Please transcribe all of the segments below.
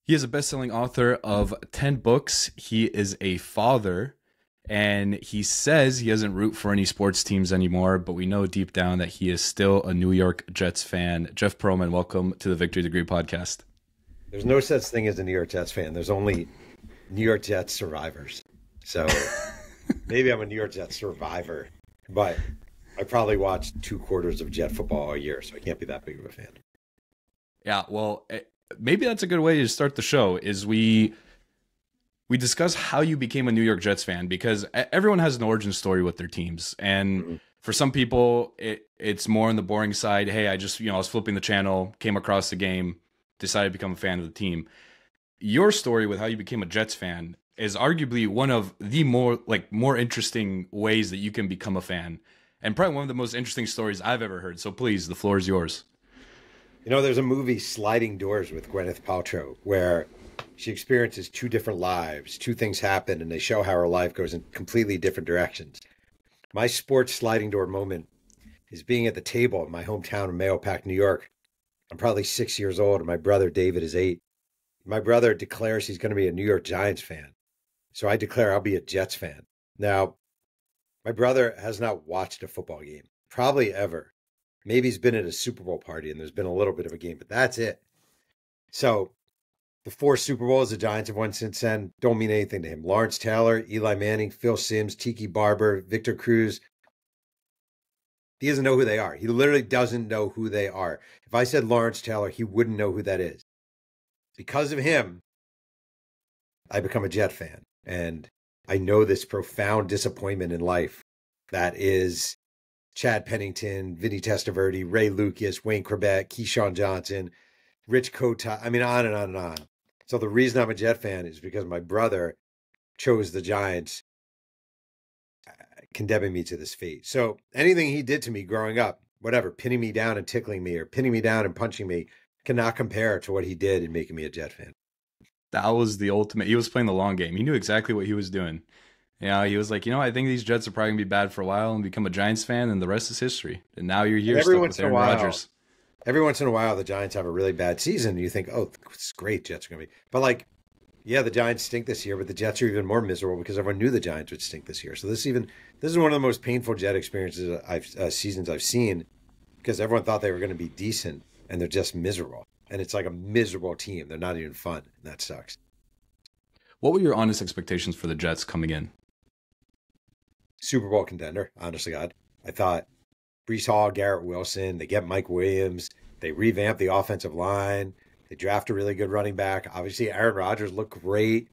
He is a best-selling author of 10 books. He is a father, and he says he doesn't root for any sports teams anymore, but we know deep down that he is still a New York Jets fan. Jeff Pearlman, welcome to the Victory Degree podcast. There's no such thing as a New York Jets fan. There's only New York Jets survivors. So maybe I'm a New York Jets survivor, but I probably watched 2/4 of Jet football a year, so I can't be that big of a fan. Yeah, well, maybe that's a good way to start the show, is we discuss how you became a New York Jets fan, because everyone has an origin story with their teams. And for some people, it's more on the boring side. Hey, I was flipping the channel, came across the game, decided to become a fan of the team. Your story with how you became a Jets fan is arguably one of the more interesting ways that you can become a fan, and probably one of the most interesting stories I've ever heard. So please, the floor is yours. You know, there's a movie, Sliding Doors, with Gwyneth Paltrow, where she experiences two different lives. Two things happen, and they show how her life goes in completely different directions. My sports sliding door moment is being at the table in my hometown of Mahopac, New York. I'm probably 6 years old, and my brother David is 8. My brother declares he's going to be a New York Giants fan. So I declare I'll be a Jets fan. Now, my brother has not watched a football game, probably ever. Maybe he's been at a Super Bowl party and there's been a little bit of a game, but that's it. So the 4 Super Bowls the Giants have won since then don't mean anything to him. Lawrence Taylor, Eli Manning, Phil Simms, Tiki Barber, Victor Cruz. He doesn't know who they are. He literally doesn't know who they are. If I said Lawrence Taylor, he wouldn't know who that is. Because of him, I become a Jet fan. And I know this profound disappointment in life that is Chad Pennington, Vinny Testaverde, Ray Lucas, Wayne Corbett, Keyshawn Johnson, Rich Kota. I mean, on and on and on. So the reason I'm a Jet fan is because my brother chose the Giants, condemning me to this fate. So anything he did to me growing up, whatever, pinning me down and tickling me, or pinning me down and punching me, cannot compare to what he did in making me a Jet fan. That was the ultimate. He was playing the long game. He knew exactly what he was doing. He was like, I think these Jets are probably going to be bad for a while and become a Giants fan, and the rest is history. And now you're here stuck with Aaron Rodgers. Every once in a while, the Giants have a really bad season, and you think, oh, it's great, Jets are going to be. But the Giants stink this year, but the Jets are even more miserable because everyone knew the Giants would stink this year. So this is one of the most painful Jet experiences seasons I've seen, because everyone thought they were going to be decent, and they're just miserable. And it's like a miserable team. They're not even fun, and that sucks. What were your honest expectations for the Jets coming in? Super Bowl contender, honestly, God. I thought Breece Hall, Garrett Wilson, they get Mike Williams, they revamp the offensive line, they draft a really good running back. Obviously, Aaron Rodgers looked great.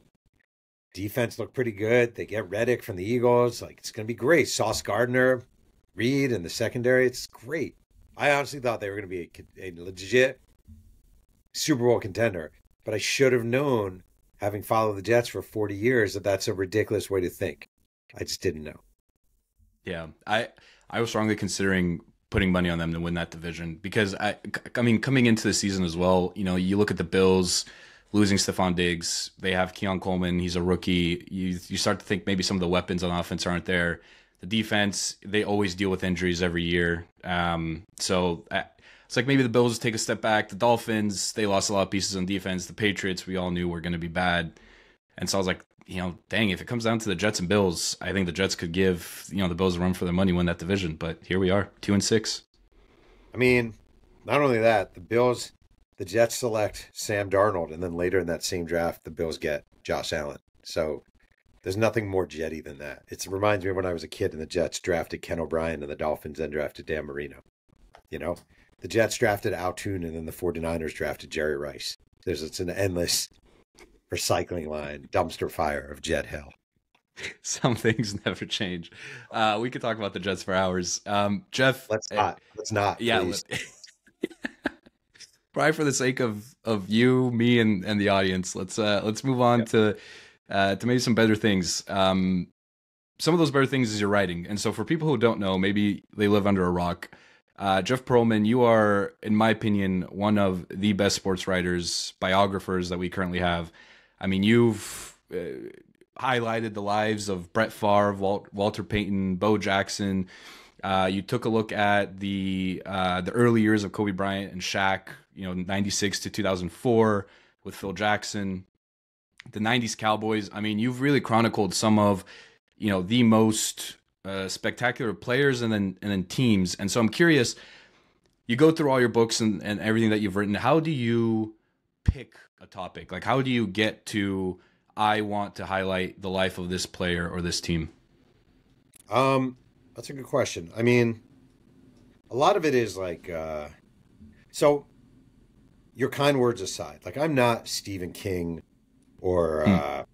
Defense looked pretty good. They get Reddick from the Eagles. It's going to be great. Sauce Gardner, Reed in the secondary. It's great. I honestly thought they were going to be a legit Super Bowl contender, but I should have known, having followed the Jets for 40 years, that that's a ridiculous way to think. I just didn't know. Yeah, I was strongly considering putting money on them to win that division, because I mean, coming into the season as well, you look at the Bills losing Stephon Diggs. They have Keon Coleman. He's a rookie. You start to think maybe some of the weapons on offense aren't there. The defense, they always deal with injuries every year. So it's like maybe the Bills take a step back. The Dolphins, they lost a lot of pieces on defense. The Patriots, we all knew were going to be bad. And so I was like, dang, if it comes down to the Jets and Bills, I think the Jets could give, the Bills a run for their money, win that division. But here we are, 2-6. I mean, not only that, the Jets select Sam Darnold, and then later in that same draft, the Bills get Josh Allen. So there's nothing more Jetty than that. It reminds me of when I was a kid and the Jets drafted Ken O'Brien and the Dolphins then drafted Dan Marino. The Jets drafted Altoon, and then the 49ers drafted Jerry Rice. It's an endless recycling line, dumpster fire of Jet hell. Some things never change. We could talk about the Jets for hours. Jeff, let's not. Yeah, probably for the sake of you, me, and the audience, let's move on to maybe some better things. Some of those better things is your writing, and so for people who don't know, maybe they live under a rock. Jeff Pearlman, you are, in my opinion, one of the best sports writers, biographers that we currently have. I mean, you've highlighted the lives of Brett Favre, Walter Payton, Bo Jackson. You took a look at the early years of Kobe Bryant and Shaq, 96 to 2004, with Phil Jackson, the 90's Cowboys. I mean, you've really chronicled some of, the most spectacular players and then teams. And so I'm curious, you go through all your books and everything that you've written. How do you pick a topic? Like, how do you get to, I want to highlight the life of this player or this team? That's a good question. I mean, a lot of it is like, so your kind words aside, like I'm not Stephen King or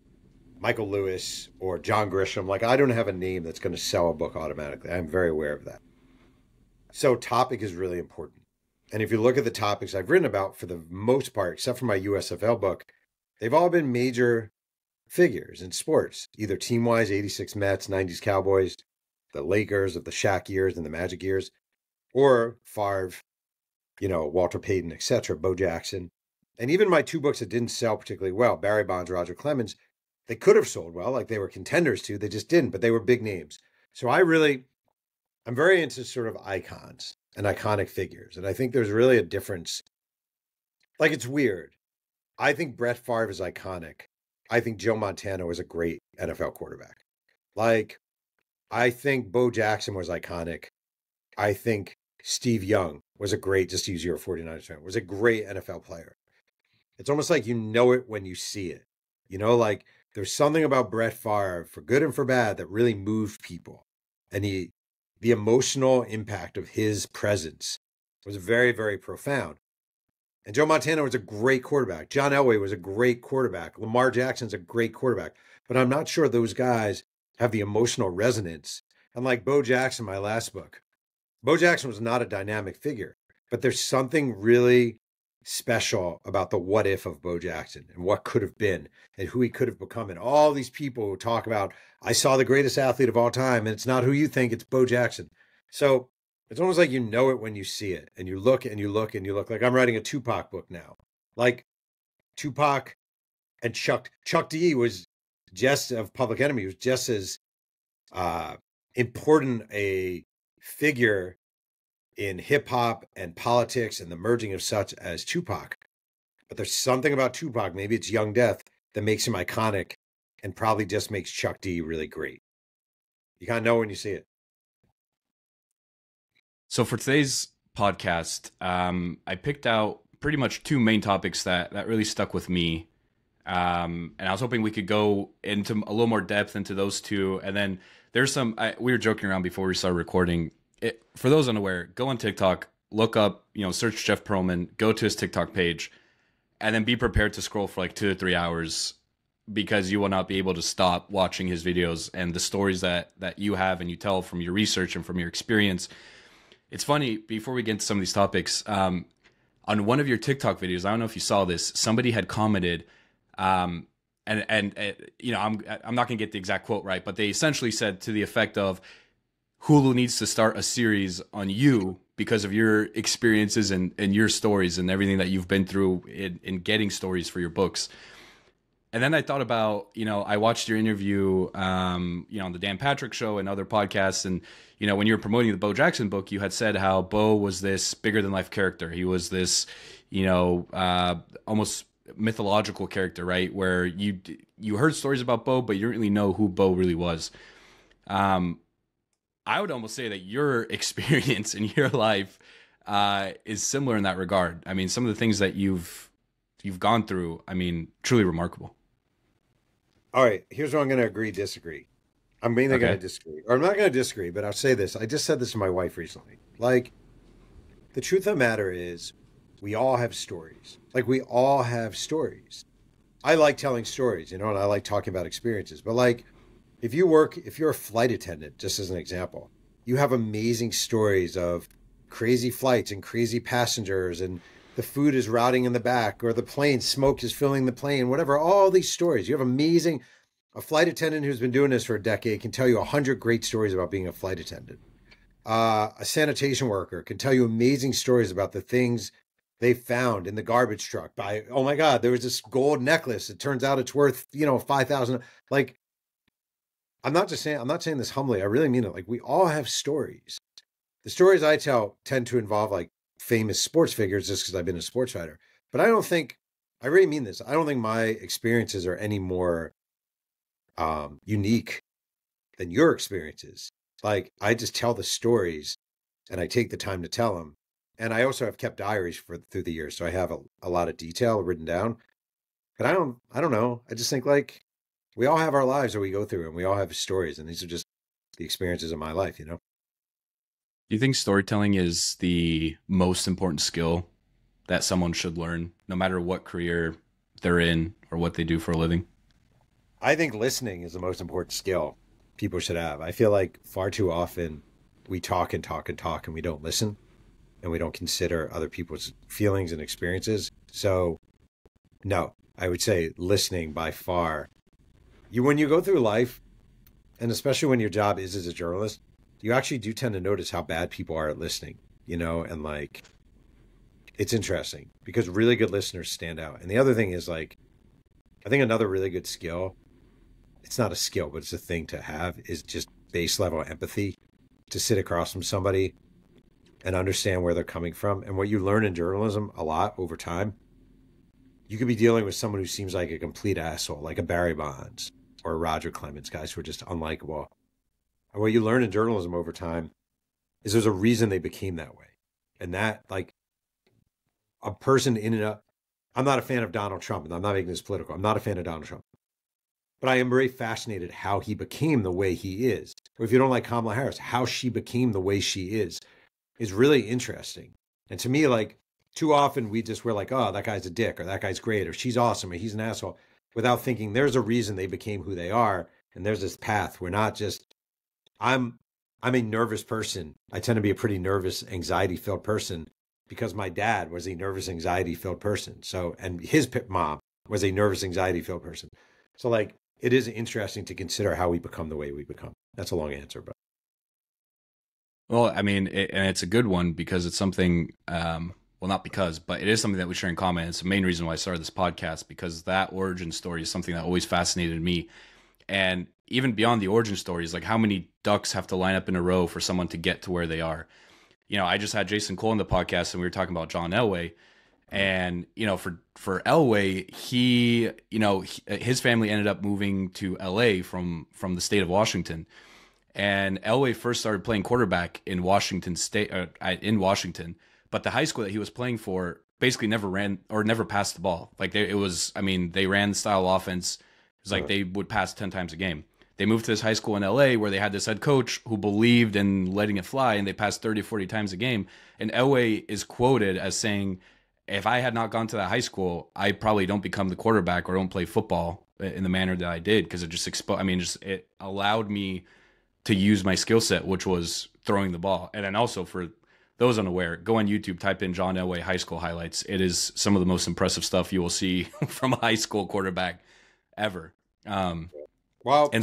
Michael Lewis or John Grisham. Like I don't have a name that's going to sell a book automatically. I'm very aware of that. So topic is really important. And if you look at the topics I've written about, for the most part, except for my USFL book, they've all been major figures in sports, either team-wise, 86 Mets, 90s Cowboys, the Lakers of the Shaq years and the Magic years, or Favre, Walter Payton, etc., Bo Jackson. And even my two books that didn't sell particularly well, Barry Bonds, Roger Clemens, they could have sold well, like they were contenders to, they just didn't, but they were big names. So I'm very into sort of icons and iconic figures. And I think there's really a difference. Like, it's weird. I think Brett Favre is iconic. I think Joe Montana was a great NFL quarterback. Like, I think Bo Jackson was iconic. I think Steve Young was a great, just to use your 49ers fan, was a great NFL player. It's almost like you know it when you see it. Like there's something about Brett Favre, for good and for bad, that really moved people. And the emotional impact of his presence was very, very profound. And Joe Montana was a great quarterback. John Elway was a great quarterback. Lamar Jackson's a great quarterback. But I'm not sure those guys have the emotional resonance. And like Bo Jackson, my last book, Bo Jackson was not a dynamic figure, but there's something really special about the what if of Bo Jackson and what could have been and who he could have become. And all these people who talk about, I saw the greatest athlete of all time, and it's not who you think, it's Bo Jackson. So it's almost like you know it when you see it, and you look and you look and you look. Like I'm writing a Tupac book now. Like Tupac and Chuck D was just, of Public Enemy, was just as important a figure in hip hop and politics and the merging of such as Tupac. But there's something about Tupac, maybe it's Young Death, that makes him iconic and probably just makes Chuck D really great. You kind of know when you see it. So for today's podcast, I picked out pretty much two main topics that really stuck with me. And I was hoping we could go into a little more depth into those two. And then there's we were joking around before we started recording. For those unaware, go on TikTok, look up, search Jeff Pearlman, go to his TikTok page, and then be prepared to scroll for like 2 to 3 hours, because you will not be able to stop watching his videos and the stories that you have and you tell from your research and from your experience. It's funny, before we get into some of these topics, on one of your TikTok videos, I don't know if you saw this, somebody had commented, I'm not going to get the exact quote right, but they essentially said to the effect of, Hulu needs to start a series on you because of your experiences and your stories and everything that you've been through in getting stories for your books. And then I thought about, I watched your interview, on the Dan Patrick Show and other podcasts. And, when you were promoting the Bo Jackson book, you had said how Bo was this bigger than life character. He was this, almost mythological character, right? Where you heard stories about Bo, but you didn't really know who Bo really was. I would almost say that your experience in your life is similar in that regard. I mean, some of the things that you've gone through, I mean, truly remarkable. All right, here's where I'm going to agree, disagree. I'm mainly going to disagree. Or I'm not going to disagree, but I'll say this. I just said this to my wife recently. Like, the truth of the matter is, we all have stories. Like, we all have stories. I like telling stories, and I like talking about experiences. But, like, if you're a flight attendant, just as an example, you have amazing stories of crazy flights and crazy passengers, and the food is rotting in the back, or the plane smoke is filling the plane, whatever, all these stories. You have a flight attendant who's been doing this for a decade can tell you 100 great stories about being a flight attendant. A sanitation worker can tell you amazing stories about the things they found in the garbage truck. Oh my God, there was this gold necklace. It turns out it's worth, $5,000. Like, I'm not saying this humbly. I really mean it. Like, we all have stories. The stories I tell tend to involve like famous sports figures, just because I've been a sports writer. But I don't think I really mean this. I don't think my experiences are any more unique than your experiences. Like, I just tell the stories and I take the time to tell them. And I also have kept diaries through the years. So I have a lot of detail written down. But I don't know. I just think like we all have our lives that we go through and we all have stories. And these are just the experiences of my life, you know? Do you think storytelling is the most important skill that someone should learn, no matter what career they're in or what they do for a living? I think listening is the most important skill people should have. I feel like far too often we talk and talk and talk and we don't listen and we don't consider other people's feelings and experiences. So, no, I would say listening by far. When you go through life, and especially when your job is as a journalist, you actually do tend to notice how bad people are at listening, you know, and like it's interesting because really good listeners stand out. And the other thing is like, I think another really good skill, it's not a skill, but it's a thing to have, is just base level empathy, to sit across from somebody and understand where they're coming from. And what you learn in journalism a lot over time, you could be dealing with someone who seems like a complete asshole, like a Barry Bonds or a Roger Clemens, guys who are just unlikable. And what you learn in journalism over time is there's a reason they became that way. And that, like, a person in and out, I'm not a fan of Donald Trump, and I'm not making this political. I'm not a fan of Donald Trump. But I am very fascinated how he became the way he is. Or if you don't like Kamala Harris, how she became the way she is really interesting. And to me, like, too often we're like, oh, that guy's a dick, or that guy's great, or she's awesome, or he's an asshole, without thinking there's a reason they became who they are, and there's this path. We're not just, I'm a nervous person. I tend to be a pretty nervous, anxiety-filled person because my dad was a nervous, anxiety-filled person. So, and his mom was a nervous, anxiety-filled person. So, like, it is interesting to consider how we become the way we become. That's a long answer, but. Well, I mean, and it's a good one because it's something, well, not because, but it is something that we share in common. It's the main reason why I started this podcast, because that origin story is something that always fascinated me. And even beyond the origin stories, like how many ducks have to line up in a row for someone to get to where they are. You know, I just had Jason Cole on the podcast and we were talking about John Elway. And, you know, for Elway, his family ended up moving to LA from the state of Washington. And Elway first started playing quarterback in Washington State, but the high school that he was playing for basically never ran or never passed the ball. Like they ran the style offense. It was like they would pass 10 times a game. They moved to this high school in LA where they had this head coach who believed in letting it fly, and they passed 30, 40 times a game. And Elway is quoted as saying, if I had not gone to that high school, I probably don't become the quarterback or don't play football in the manner that I did, because it just it allowed me to use my skill set, which was throwing the ball. And then also, for those unaware, go on YouTube, type in John Elway high school highlights. It is some of the most impressive stuff you will see from a high school quarterback ever. Well, and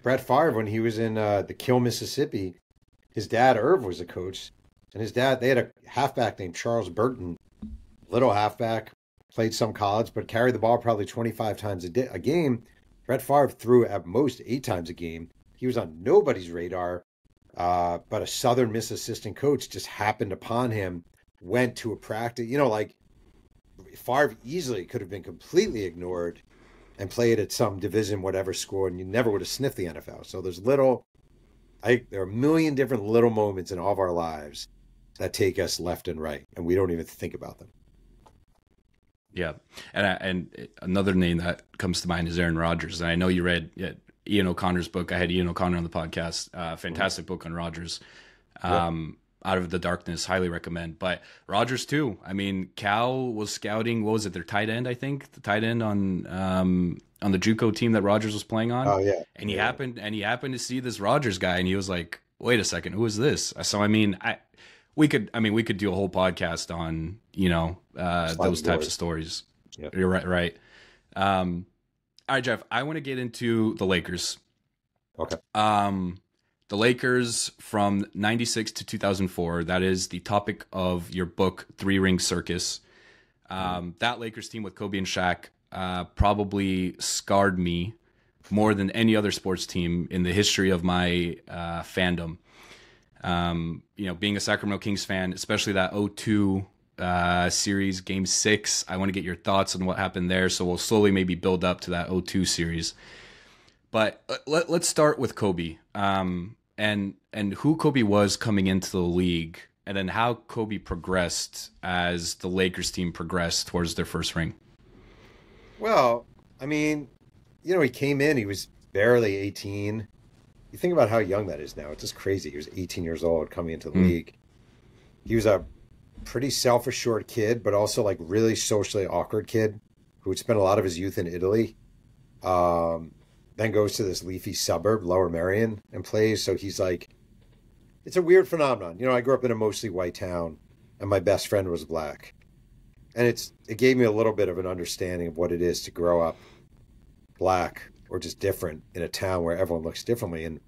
Brett Favre, when he was in the Kill, Mississippi, his dad, Irv, was a coach. And his dad, they had a halfback named Charles Burton, little halfback, played some college, but carried the ball probably 25 times a game. Brett Favre threw at most 8 times a game. He was on nobody's radar, but a Southern Miss assistant coach just happened upon him, went to a practice. You know, like, Favre easily could have been completely ignored and played at some division, whatever school, and you never would have sniffed the NFL. So there are a million different little moments in all of our lives that take us left and right, and we don't even think about them. Yeah, and another name that comes to mind is Aaron Rodgers. And I know you read Ian O'Connor's book. I had Ian O'Connor on the podcast. Fantastic book on Rodgers. Out of the Darkness, highly recommend. But Rodgers too. I mean, Cal was scouting. What was it? Their tight end, I think. The tight end on the JUCO team that Rodgers was playing on. Oh yeah. And he happened to see this Rodgers guy, and he was like, "Wait a second, who is this?" So I mean, we could do a whole podcast on those types of stories. Yep. You're right. All right, Jeff. I want to get into the Lakers. Okay. The Lakers from 96 to 2004. That is the topic of your book, 3-Ring Circus. That Lakers team with Kobe and Shaq probably scarred me more than any other sports team in the history of my fandom. Being a Sacramento Kings fan, especially that 02 series, Game 6. I want to get your thoughts on what happened there. So we'll slowly maybe build up to that 0-2 series. But let's start with Kobe, and who Kobe was coming into the league, and then how Kobe progressed as the Lakers team progressed towards their first ring. Well, I mean, he came in, he was barely 18. You think about how young that is now. It's just crazy. He was 18 years old coming into the league. He was a pretty self-assured kid, but also like really socially awkward kid who had spent a lot of his youth in Italy. Then goes to this leafy suburb, Lower Merion, and plays. So he's like, it's a weird phenomenon. I grew up in a mostly white town, and my best friend was black. And it gave me a little bit of an understanding of what it is to grow up black or just different in a town where everyone looks differently. And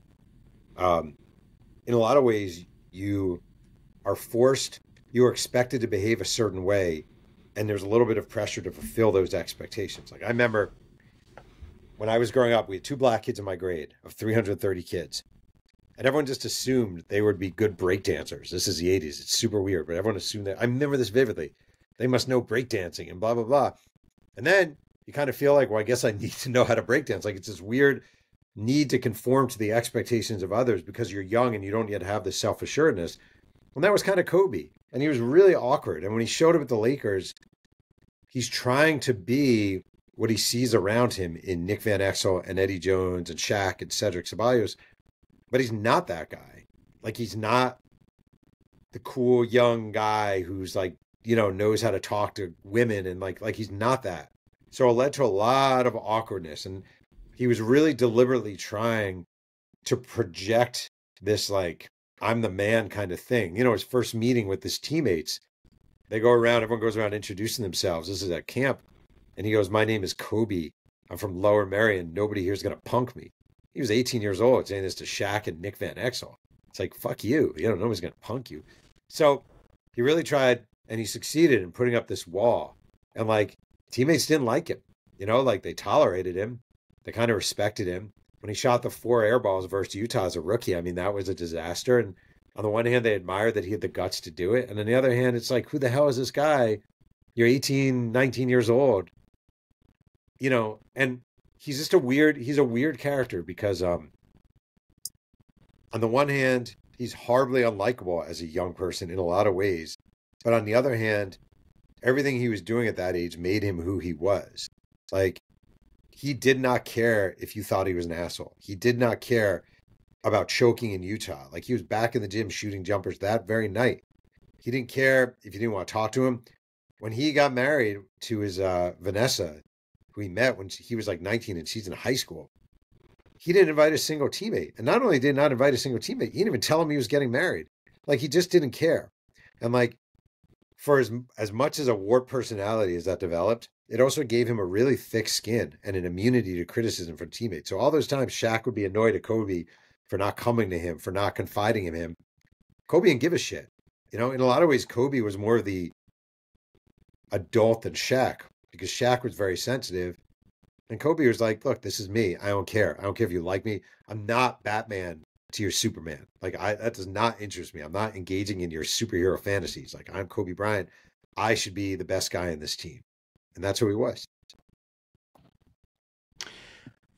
in a lot of ways, you are expected to behave a certain way, and there's a little bit of pressure to fulfill those expectations. Like I remember when I was growing up, we had 2 black kids in my grade of 330 kids. And everyone just assumed they would be good breakdancers. This is the 80s. It's super weird, but everyone assumed that. I remember this vividly. They must know breakdancing and blah, blah, blah. And then you kind of feel like, well, I guess I need to know how to breakdance. Like it's this weird need to conform to the expectations of others because you're young and you don't yet have the self-assuredness. And that was kind of Kobe. And he was really awkward. And when he showed up at the Lakers, he's trying to be what he sees around him in Nick Van Exel and Eddie Jones and Shaq and Cedric Ceballos. But he's not that guy. Like he's not the cool young guy who's like, knows how to talk to women and like he's not that. So it led to a lot of awkwardness. And he was really deliberately trying to project this like, I'm the man kind of thing. His first meeting with his teammates, they go around, everyone goes around introducing themselves. This is at camp. And he goes, my name is Kobe. I'm from Lower Merion. Nobody here is going to punk me. He was 18 years old saying this to Shaq and Nick Van Exel. It's like, fuck you. Nobody's going to punk you. So he really tried, and he succeeded in putting up this wall. And like teammates didn't like him. Like they tolerated him. They kind of respected him. When he shot the 4 air balls versus Utah as a rookie, I mean, that was a disaster. And on the one hand, they admired that he had the guts to do it. And on the other hand, it's like, who the hell is this guy? You're 18, 19 years old. And he's just he's a weird character because on the one hand, he's horribly unlikable as a young person in a lot of ways. But on the other hand, everything he was doing at that age made him who he was. Like, he did not care if you thought he was an asshole. He did not care about choking in Utah. Like, he was back in the gym shooting jumpers that very night. He didn't care if you didn't want to talk to him. When he got married to his Vanessa, who he met when he was like 19 and she's in high school, he didn't invite a single teammate. And not only did not invite a single teammate, he didn't even tell him he was getting married. Like, he just didn't care. And like, for as much as a warped personality as that developed, it also gave him a really thick skin and an immunity to criticism from teammates. So all those times Shaq would be annoyed at Kobe for not coming to him, for not confiding in him. Kobe didn't give a shit. In a lot of ways, Kobe was more of the adult than Shaq, because Shaq was very sensitive. And Kobe was like, look, this is me. I don't care. I don't care if you like me. I'm not Batman to your Superman. Like, that does not interest me. I'm not engaging in your superhero fantasies. Like, I'm Kobe Bryant. I should be the best guy in this team. And that's who he was.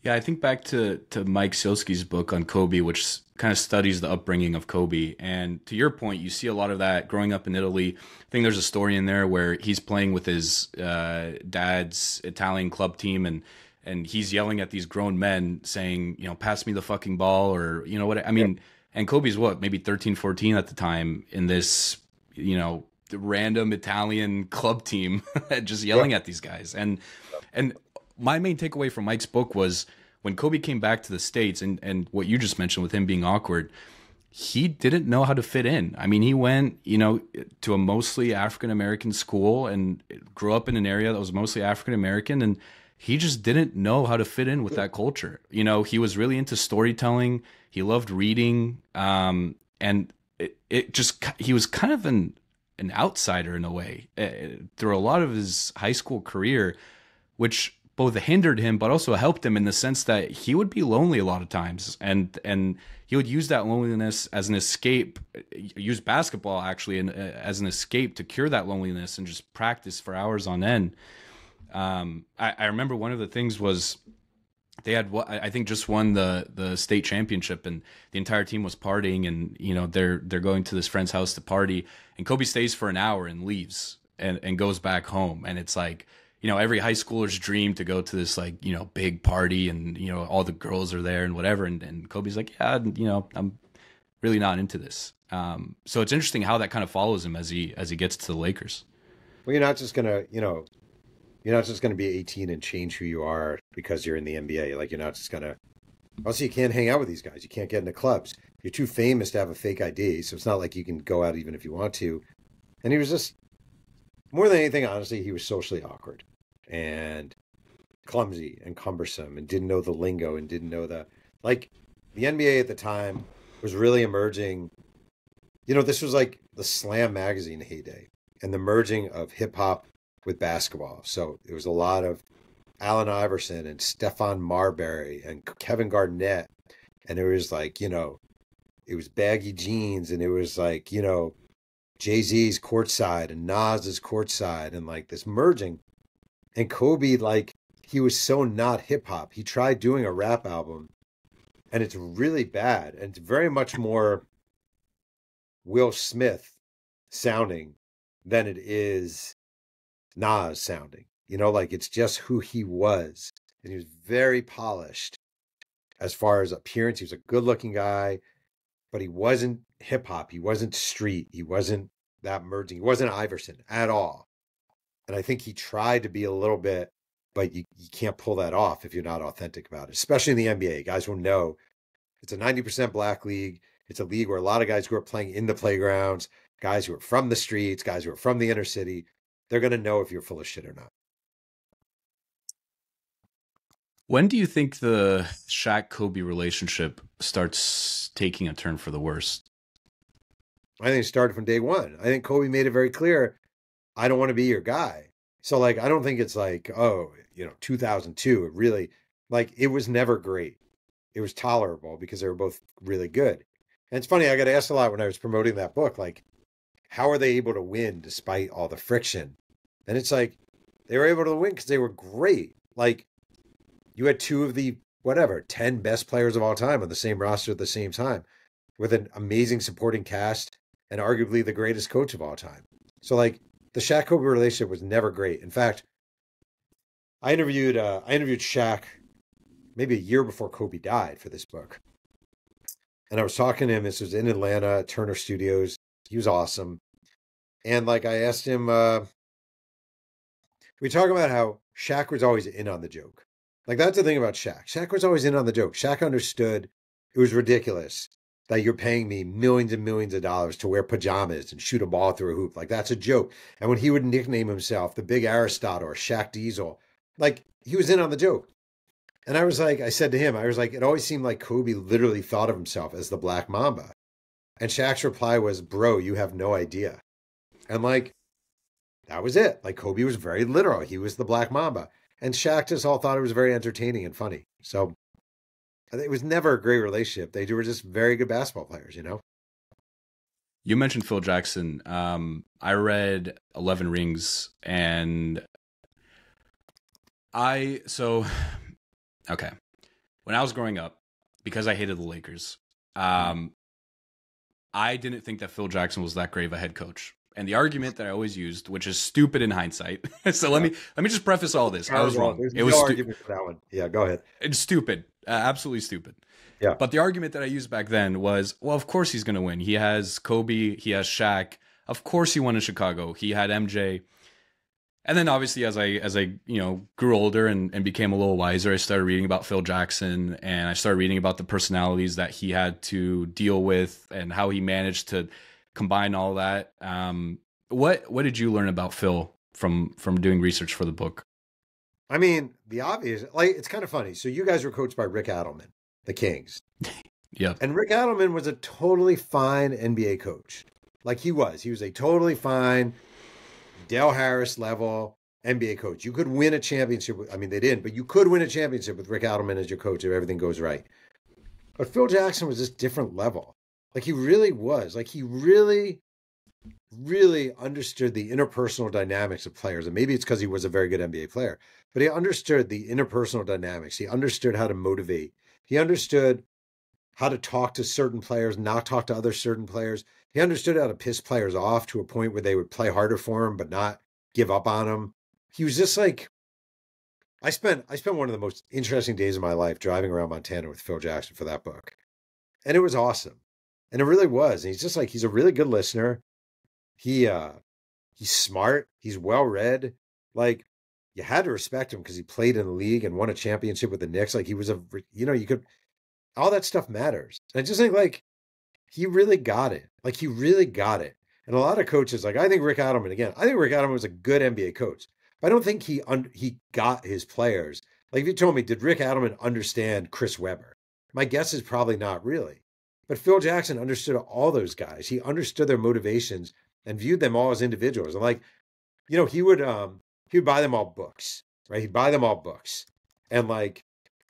Yeah, I think back to Mike Silsky's book on Kobe, which kind of studies the upbringing of Kobe. And to your point, you see a lot of that growing up in Italy. I think there's a story in there where he's playing with his dad's Italian club team, and he's yelling at these grown men saying, pass me the fucking ball, or, what I mean. And Kobe's maybe 13, 14 at the time in this, random Italian club team just yelling at these guys. And my main takeaway from Mike's book was when Kobe came back to the States, and what you just mentioned with him being awkward, he didn't know how to fit in. I mean, he went, to a mostly African-American school and grew up in an area that was mostly African-American, and he just didn't know how to fit in with that culture. He was really into storytelling. He loved reading. And he was kind of an outsider in a way through a lot of his high school career, which both hindered him, but also helped him in the sense that he would be lonely a lot of times, and he would use that loneliness as an escape, use basketball actually as an escape to cure that loneliness, and just practice for hours on end. I remember one of the things was they had, I think, just won the state championship, and the entire team was partying, and they're going to this friend's house to party, and Kobe stays for an hour and leaves and goes back home, and it's like, every high schooler's dream to go to this like big party, and all the girls are there and whatever, and Kobe's like, yeah, I'm really not into this. So it's interesting how that kind of follows him as he gets to the Lakers. Well, you're not just gonna be 18 and change who you are because you're in the NBA. Like, you're not just gonna. Also, you can't hang out with these guys. You can't get into clubs. You're too famous to have a fake ID, so it's not like you can go out even if you want to. And he was just, more than anything, honestly, he was socially awkward and clumsy and cumbersome and didn't know the lingo and didn't know the NBA at the time was really emerging. This was like the Slam magazine heyday and the merging of hip hop with basketball. So it was a lot of Allen Iverson and Stephon Marbury and Kevin Garnett. And it was like, it was baggy jeans, and it was like, Jay-Z's courtside and Nas's courtside, and like this merging. And Kobe, like, he was so not hip hop. He tried doing a rap album, and it's really bad. And it's very much more Will Smith sounding than it is Nas sounding. Like, it's just who he was. And he was very polished as far as appearance. He was a good looking guy, but he wasn't hip hop. He wasn't street. He wasn't that merging. He wasn't Iverson at all. And I think he tried to be a little bit, but you can't pull that off if you're not authentic about it, especially in the NBA. Guys will know it's a 90% black league. It's a league where a lot of guys grew up playing in the playgrounds, guys who are from the streets, guys who are from the inner city. They're going to know if you're full of shit or not. When do you think the Shaq-Kobe relationship starts taking a turn for the worse? I think it started from day one. I think Kobe made it very clear, I don't want to be your guy. So, like, I don't think it's like, 2002. It really, like, it was never great. It was tolerable because they were both really good. And it's funny, I got asked a lot when I was promoting that book, like, how are they able to win despite all the friction? And it's like, they were able to win because they were great. Like, you had two of the, 10 best players of all time on the same roster at the same time, with an amazing supporting cast and arguably the greatest coach of all time. So, like, the Shaq-Kobe relationship was never great. In fact, I interviewed Shaq maybe a year before Kobe died for this book. And I was talking to him. This was in Atlanta at Turner Studios. He was awesome. And like, I asked him, we talk about how Shaq was always in on the joke. Like, that's the thing about Shaq. Shaq was always in on the joke. Shaq understood it was ridiculous that you're paying me millions and millions of dollars to wear pajamas and shoot a ball through a hoop. Like, that's a joke. And when he would nickname himself the Big Aristotle or Shaq Diesel, like, he was in on the joke. And I said to him, it always seemed like Kobe literally thought of himself as the Black Mamba. And Shaq's reply was, bro, you have no idea. And like, that was it. Like, Kobe was very literal. He was the Black Mamba. And Shaq just all thought it was very entertaining and funny. So it was never a great relationship. They were just very good basketball players, You mentioned Phil Jackson. I read 11 Rings, and okay. When I was growing up, because I hated the Lakers, I didn't think that Phil Jackson was that great of a head coach. And the argument that I always used, which is stupid in hindsight. So let me just preface all this. I was wrong. It was argument for that one. Yeah, go ahead. It's stupid. Absolutely stupid. Yeah. But the argument that I used back then was, well, of course he's going to win. He has Kobe. He has Shaq. Of course he won in Chicago. He had MJ. And then obviously as I grew older and became a little wiser, I started reading about Phil Jackson, and I started reading about the personalities that he had to deal with and how he managed to combine all that. What did you learn about Phil from doing research for the book? I mean, the obvious, like, it's kind of funny. So you guys were coached by Rick Adelman, the Kings. Yeah. And Rick Adelman was a totally fine NBA coach. Like, he was a totally fine Dale Harris level NBA coach. You could win a championship. I mean, they didn't, but you could win a championship with Rick Adelman as your coach if everything goes right. But Phil Jackson was this different level. Like he really was. Like he really, really understood the interpersonal dynamics of players. And maybe it's because he was a very good NBA player, but he understood the interpersonal dynamics. He understood how to motivate. He understood how to talk to certain players, not talk to other certain players. He understood how to piss players off to a point where they would play harder for him, but not give up on him. He was just like, I spent one of the most interesting days of my life driving around Montana with Phil Jackson for that book. And it was awesome. And it really was. And he's just like, he's a really good listener. He's smart. He's well read. Like you had to respect him because he played in the league and won a championship with the Knicks. Like he was you could, all that stuff matters. And I just think like, he really got it. Like he really got it. And a lot of coaches, like I think Rick Adelman was a good NBA coach. But I don't think he got his players. Like if you told me, did Rick Adelman understand Chris Webber? My guess is probably not really. But Phil Jackson understood all those guys. He understood their motivations and viewed them all as individuals. And like, he would buy them all books, right? He'd buy them all books. And like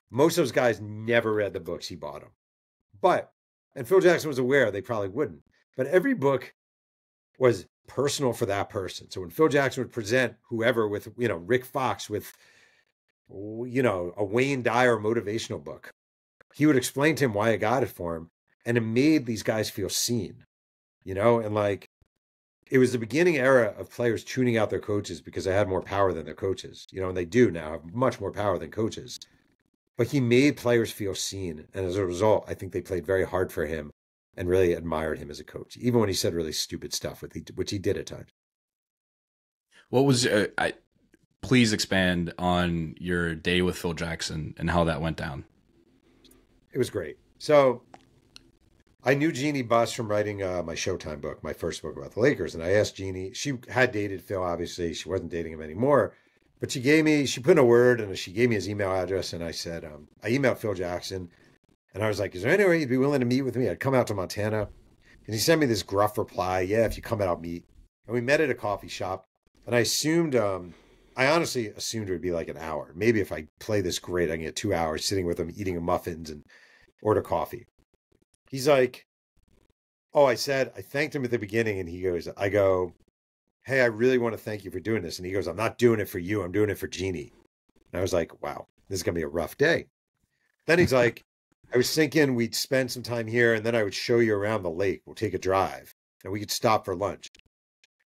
most of those guys never read the books he bought them. And Phil Jackson was aware they probably wouldn't. But every book was personal for that person. So when Phil Jackson would present whoever with, Rick Fox with, a Wayne Dyer motivational book, he would explain to him why I got it for him. And it made these guys feel seen, and like it was the beginning era of players tuning out their coaches because they had more power than their coaches, and they do now have much more power than coaches. But he made players feel seen. And as a result, I think they played very hard for him and really admired him as a coach, even when he said really stupid stuff, which he did at times. What was, please expand on your day with Phil Jackson and how that went down. It was great. So I knew Jeannie Buss from writing my Showtime book, my first book about the Lakers. And I asked Jeannie, she had dated Phil, obviously. She wasn't dating him anymore. But she put in a word and she gave me his email address. And I said, I emailed Phil Jackson. And I was like, is there any way you'd be willing to meet with me? I'd come out to Montana. And he sent me this gruff reply. Yeah, if you come out, I'll meet. And we met at a coffee shop. And I honestly assumed it would be like an hour. Maybe if I play this great, I can get 2 hours sitting with him, eating muffins and order coffee. He's like, I thanked him at the beginning. And I go, hey, I really want to thank you for doing this. And he goes, I'm not doing it for you. I'm doing it for Jeannie. And I was like, wow, this is going to be a rough day. Then he's like, I was thinking we'd spend some time here and then I would show you around the lake. We'll take a drive and we could stop for lunch.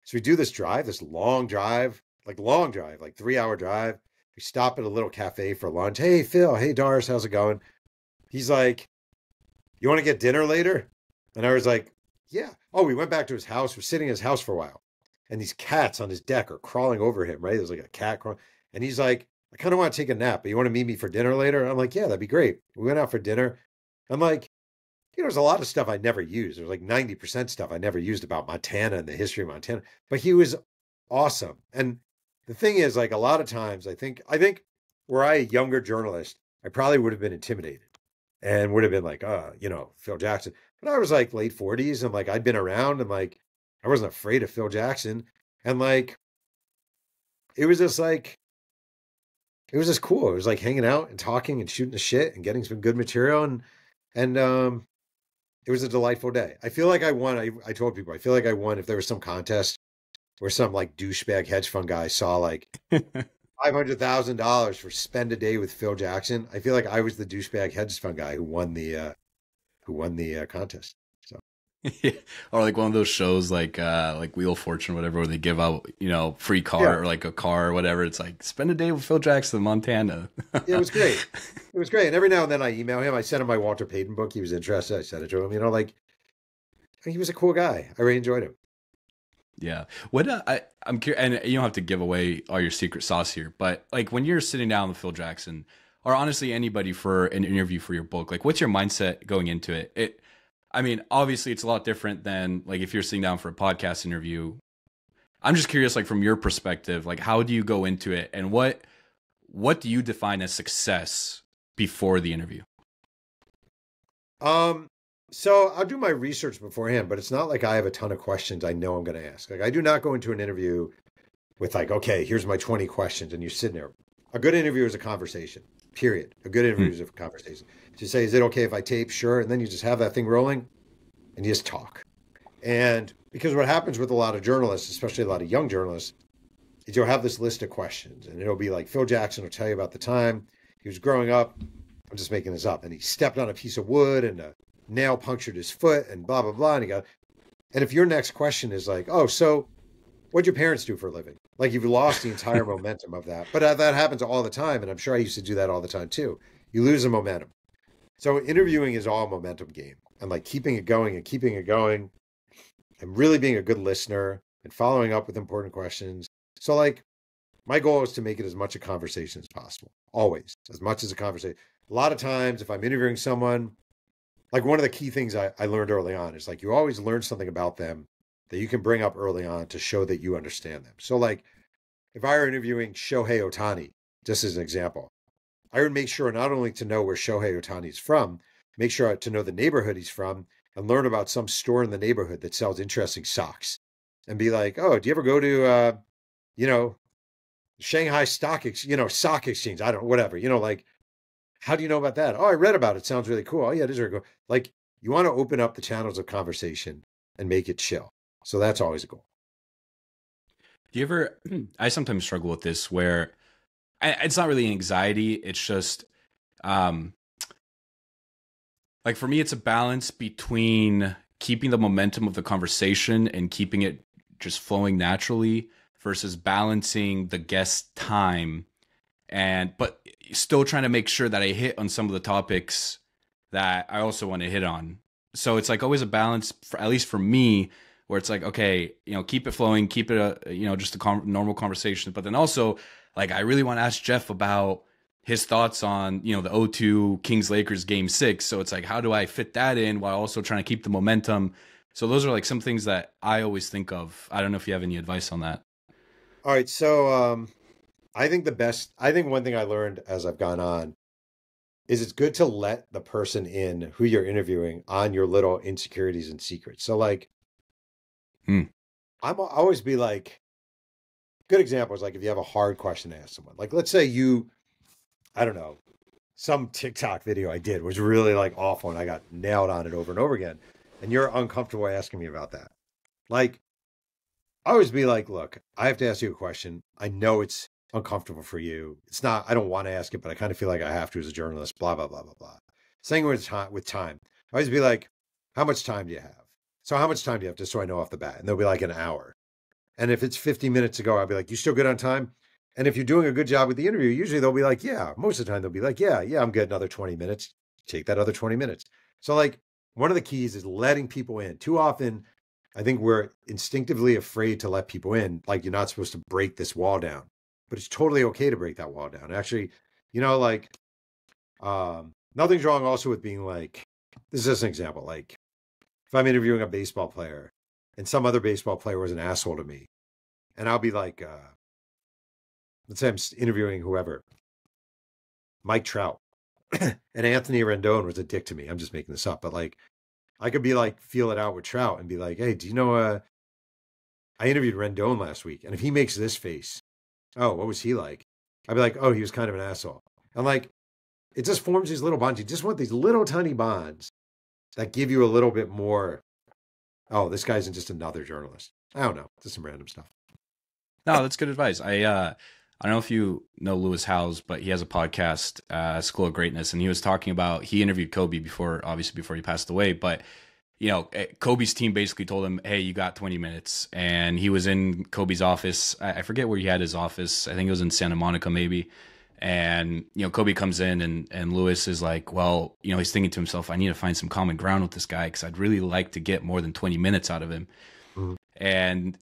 So we do this long drive, like 3-hour drive. We stop at a little cafe for lunch. Hey, Phil. Hey, Doris. How's it going? He's like, you want to get dinner later? And I was like, yeah. Oh, we went back to his house. We're sitting in his house for a while. And these cats on his deck are crawling over him, right? There's like a cat crawling. And he's like, I kind of want to take a nap, but you want to meet me for dinner later? And I'm like, yeah, that'd be great. We went out for dinner. I'm like, there's a lot of stuff I never used. There's like 90% stuff I never used about Montana and the history of Montana. But he was awesome. And the thing is, like a lot of times, I think were I a younger journalist, I probably would have been intimidated and would have been like, Phil Jackson. But I was like late 40s and like I'd been around and like I wasn't afraid of Phil Jackson. And like it was just cool. It was like hanging out and talking and shooting the shit and getting some good material. And it was a delightful day. I feel like I won. I told people, I feel like I won if there was some contest where some like douchebag hedge fund guy saw like $500,000 for spend a day with Phil Jackson. I feel like I was the douchebag hedge fund guy who won the contest. So. Yeah. Or like one of those shows like Wheel of Fortune or whatever, where they give out, free car or like a car or whatever. It's like spend a day with Phil Jackson in Montana. Yeah, it was great. It was great. And every now and then I email him. I sent him my Walter Payton book. He was interested. I sent it to him. He was a cool guy. I really enjoyed him. Yeah. What I'm curious, and you don't have to give away all your secret sauce here, but like when you're sitting down with Phil Jackson, or honestly anybody for an interview for your book, like what's your mindset going into it? Obviously it's a lot different than like if you're sitting down for a podcast interview. I'm just curious, like from your perspective, like how do you go into it, and what do you define as success before the interview? So I'll do my research beforehand, but it's not like I have a ton of questions I know I'm going to ask. Like I do not go into an interview with like, okay, here's my 20 questions, and you're sitting there. A good interview is a conversation, period. A good interview is a conversation. To say, is it okay if I tape? Sure. And then you just have that thing rolling and you just talk. And because what happens with a lot of journalists, especially a lot of young journalists, is you'll have this list of questions, and it'll be like Phil Jackson will tell you about the time he was growing up. I'm just making this up. And he stepped on a piece of wood and a nail punctured his foot and blah, blah, blah. And if your next question is like, oh, so what'd your parents do for a living? Like you've lost the entire momentum of that. But that happens all the time. And I'm sure I used to do that all the time too. You lose the momentum. So interviewing is all a momentum game, and like keeping it going and really being a good listener and following up with important questions. So like my goal is to make it as much a conversation as possible. Always, as much as a conversation. A lot of times if I'm interviewing someone, like one of the key things I learned early on is like you always learn something about them that you can bring up early on to show that you understand them. So like if I were interviewing Shohei Ohtani, just as an example, I would make sure not only to know where Shohei Ohtani is from, make sure to know the neighborhood he's from and learn about some store in the neighborhood that sells interesting socks and be like, oh, do you ever go to, Shanghai Stock Exchange? I don't know, whatever, like, how do you know about that? Oh, I read about it. Sounds really cool. Oh yeah, it is very cool. Like you want to open up the channels of conversation and make it chill. So that's always a goal. Do you ever, I sometimes struggle with this where it's not really anxiety. It's just, like for me, it's a balance between keeping the momentum of the conversation and keeping it just flowing naturally versus balancing the guest time but still trying to make sure that I hit on some of the topics that I also want to hit on. So it's like always a balance, at least for me, where it's like, okay, keep it flowing, keep it just a normal conversation. But then also, like, I really want to ask Jeff about his thoughts on, the 0-2 Kings-Lakers game 6. So it's like, how do I fit that in while also trying to keep the momentum? So those are like some things that I always think of. I don't know if you have any advice on that. All right. So I think one thing I learned as I've gone on is it's good to let the person in who you're interviewing on your little insecurities and secrets. So like, I always be like, good example is like if you have a hard question to ask someone, like let's say I don't know, some TikTok video I did was really like awful and I got nailed on it over and over again. And you're uncomfortable asking me about that. Like, I always be like, look, I have to ask you a question. I know it's uncomfortable for you. It's not, I don't want to ask it, but I kind of feel like I have to as a journalist, blah, blah, blah, blah, blah. Same with time. I always be like, how much time do you have? So how much time do you have, just so I know off the bat? And they'll be like an hour. And if it's 50 minutes ago, I'll be like, you still good on time? And if you're doing a good job with the interview, usually they'll be like, yeah. Most of the time they'll be like, yeah, I'm good. Another 20 minutes. Take that other 20 minutes. So like one of the keys is letting people in. Too often, I think we're instinctively afraid to let people in. Like you're not supposed to break this wall down, but it's totally okay to break that wall down. Actually, nothing's wrong also with being like, this is just an example. Like if I'm interviewing a baseball player and some other baseball player was an asshole to me, and I'll be like, let's say I'm interviewing whoever, Mike Trout, and Anthony Rendon was a dick to me. I'm just making this up, but like, I could be like, feel it out with Trout and be like, hey, do you know, I interviewed Rendon last week, and if he makes this face, oh, what was he like? I'd be like, oh, he was kind of an asshole. And like, it just forms these little bonds. You just want these little tiny bonds that give you a little bit more, oh, this guy's just another journalist. I don't know, just some random stuff. No, that's good advice. I don't know if you know Lewis Howes, but he has a podcast, School of Greatness, and he was talking about, he interviewed Kobe before he passed away, but Kobe's team basically told him, hey, you got 20 minutes. And he was in Kobe's office. I forget where he had his office. I think it was in Santa Monica maybe. And, Kobe comes in and Lewis is like, well, he's thinking to himself, I need to find some common ground with this guy because I'd really like to get more than 20 minutes out of him. Mm-hmm. And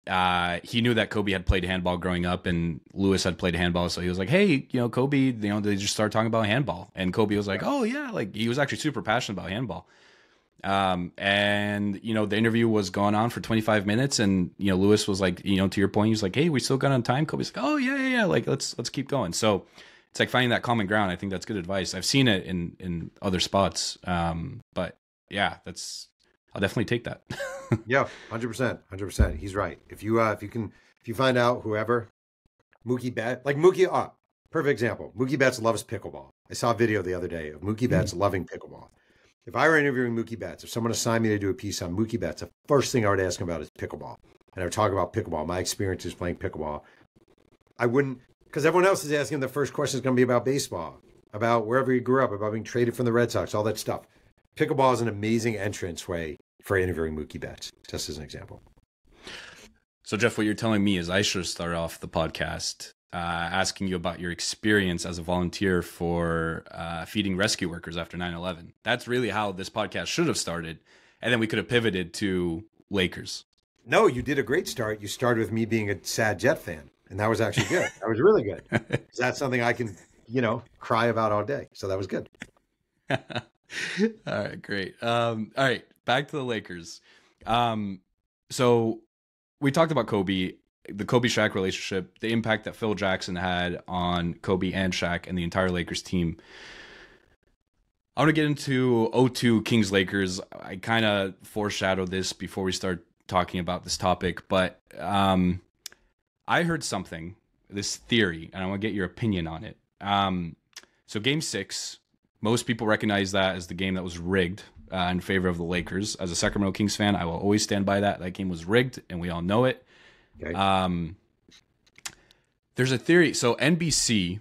he knew that Kobe had played handball growing up and Lewis had played handball. So he was like, hey, Kobe, they just started talking about handball. And Kobe was like, oh, yeah. Like he was actually super passionate about handball. And the interview was going on for 25 minutes and, Lewis was like, to your point, he was like, hey, we still got on time. Kobe's like, oh yeah. Like, let's keep going. So it's like finding that common ground. I think that's good advice. I've seen it in other spots. But yeah, I'll definitely take that. Yeah, 100%. He's right. If you find out whoever Mookie Betts, like Mookie, perfect example. Mookie Betts loves pickleball. I saw a video the other day of Mookie Betts loving pickleball. If I were interviewing Mookie Betts, if someone assigned me to do a piece on Mookie Betts, the first thing I would ask him about is pickleball. And I would talk about pickleball, my experiences playing pickleball. I wouldn't, because everyone else is asking, the first question is going to be about baseball, about wherever you grew up, about being traded from the Red Sox, all that stuff. Pickleball is an amazing entrance way for interviewing Mookie Betts, just as an example. So, Jeff, what you're telling me is I should start off the podcast asking you about your experience as a volunteer for feeding rescue workers after 9/11. That's really how this podcast should have started. And then we could have pivoted to Lakers. No, you did a great start. You started with me being a sad Jet fan. And that was actually good. That was really good. That's something I can, cry about all day. So that was good. All right, great. All right, back to the Lakers. So we talked about Kobe, the Kobe-Shaq relationship, the impact that Phil Jackson had on Kobe and Shaq and the entire Lakers team. I want to get into 02 Kings-Lakers. I kind of foreshadowed this before we start talking about this topic, but I heard something, this theory, and I want to get your opinion on it. So Game 6, most people recognize that as the game that was rigged in favor of the Lakers. As a Sacramento Kings fan, I will always stand by that. That game was rigged, and we all know it. Okay. There's a theory. So NBC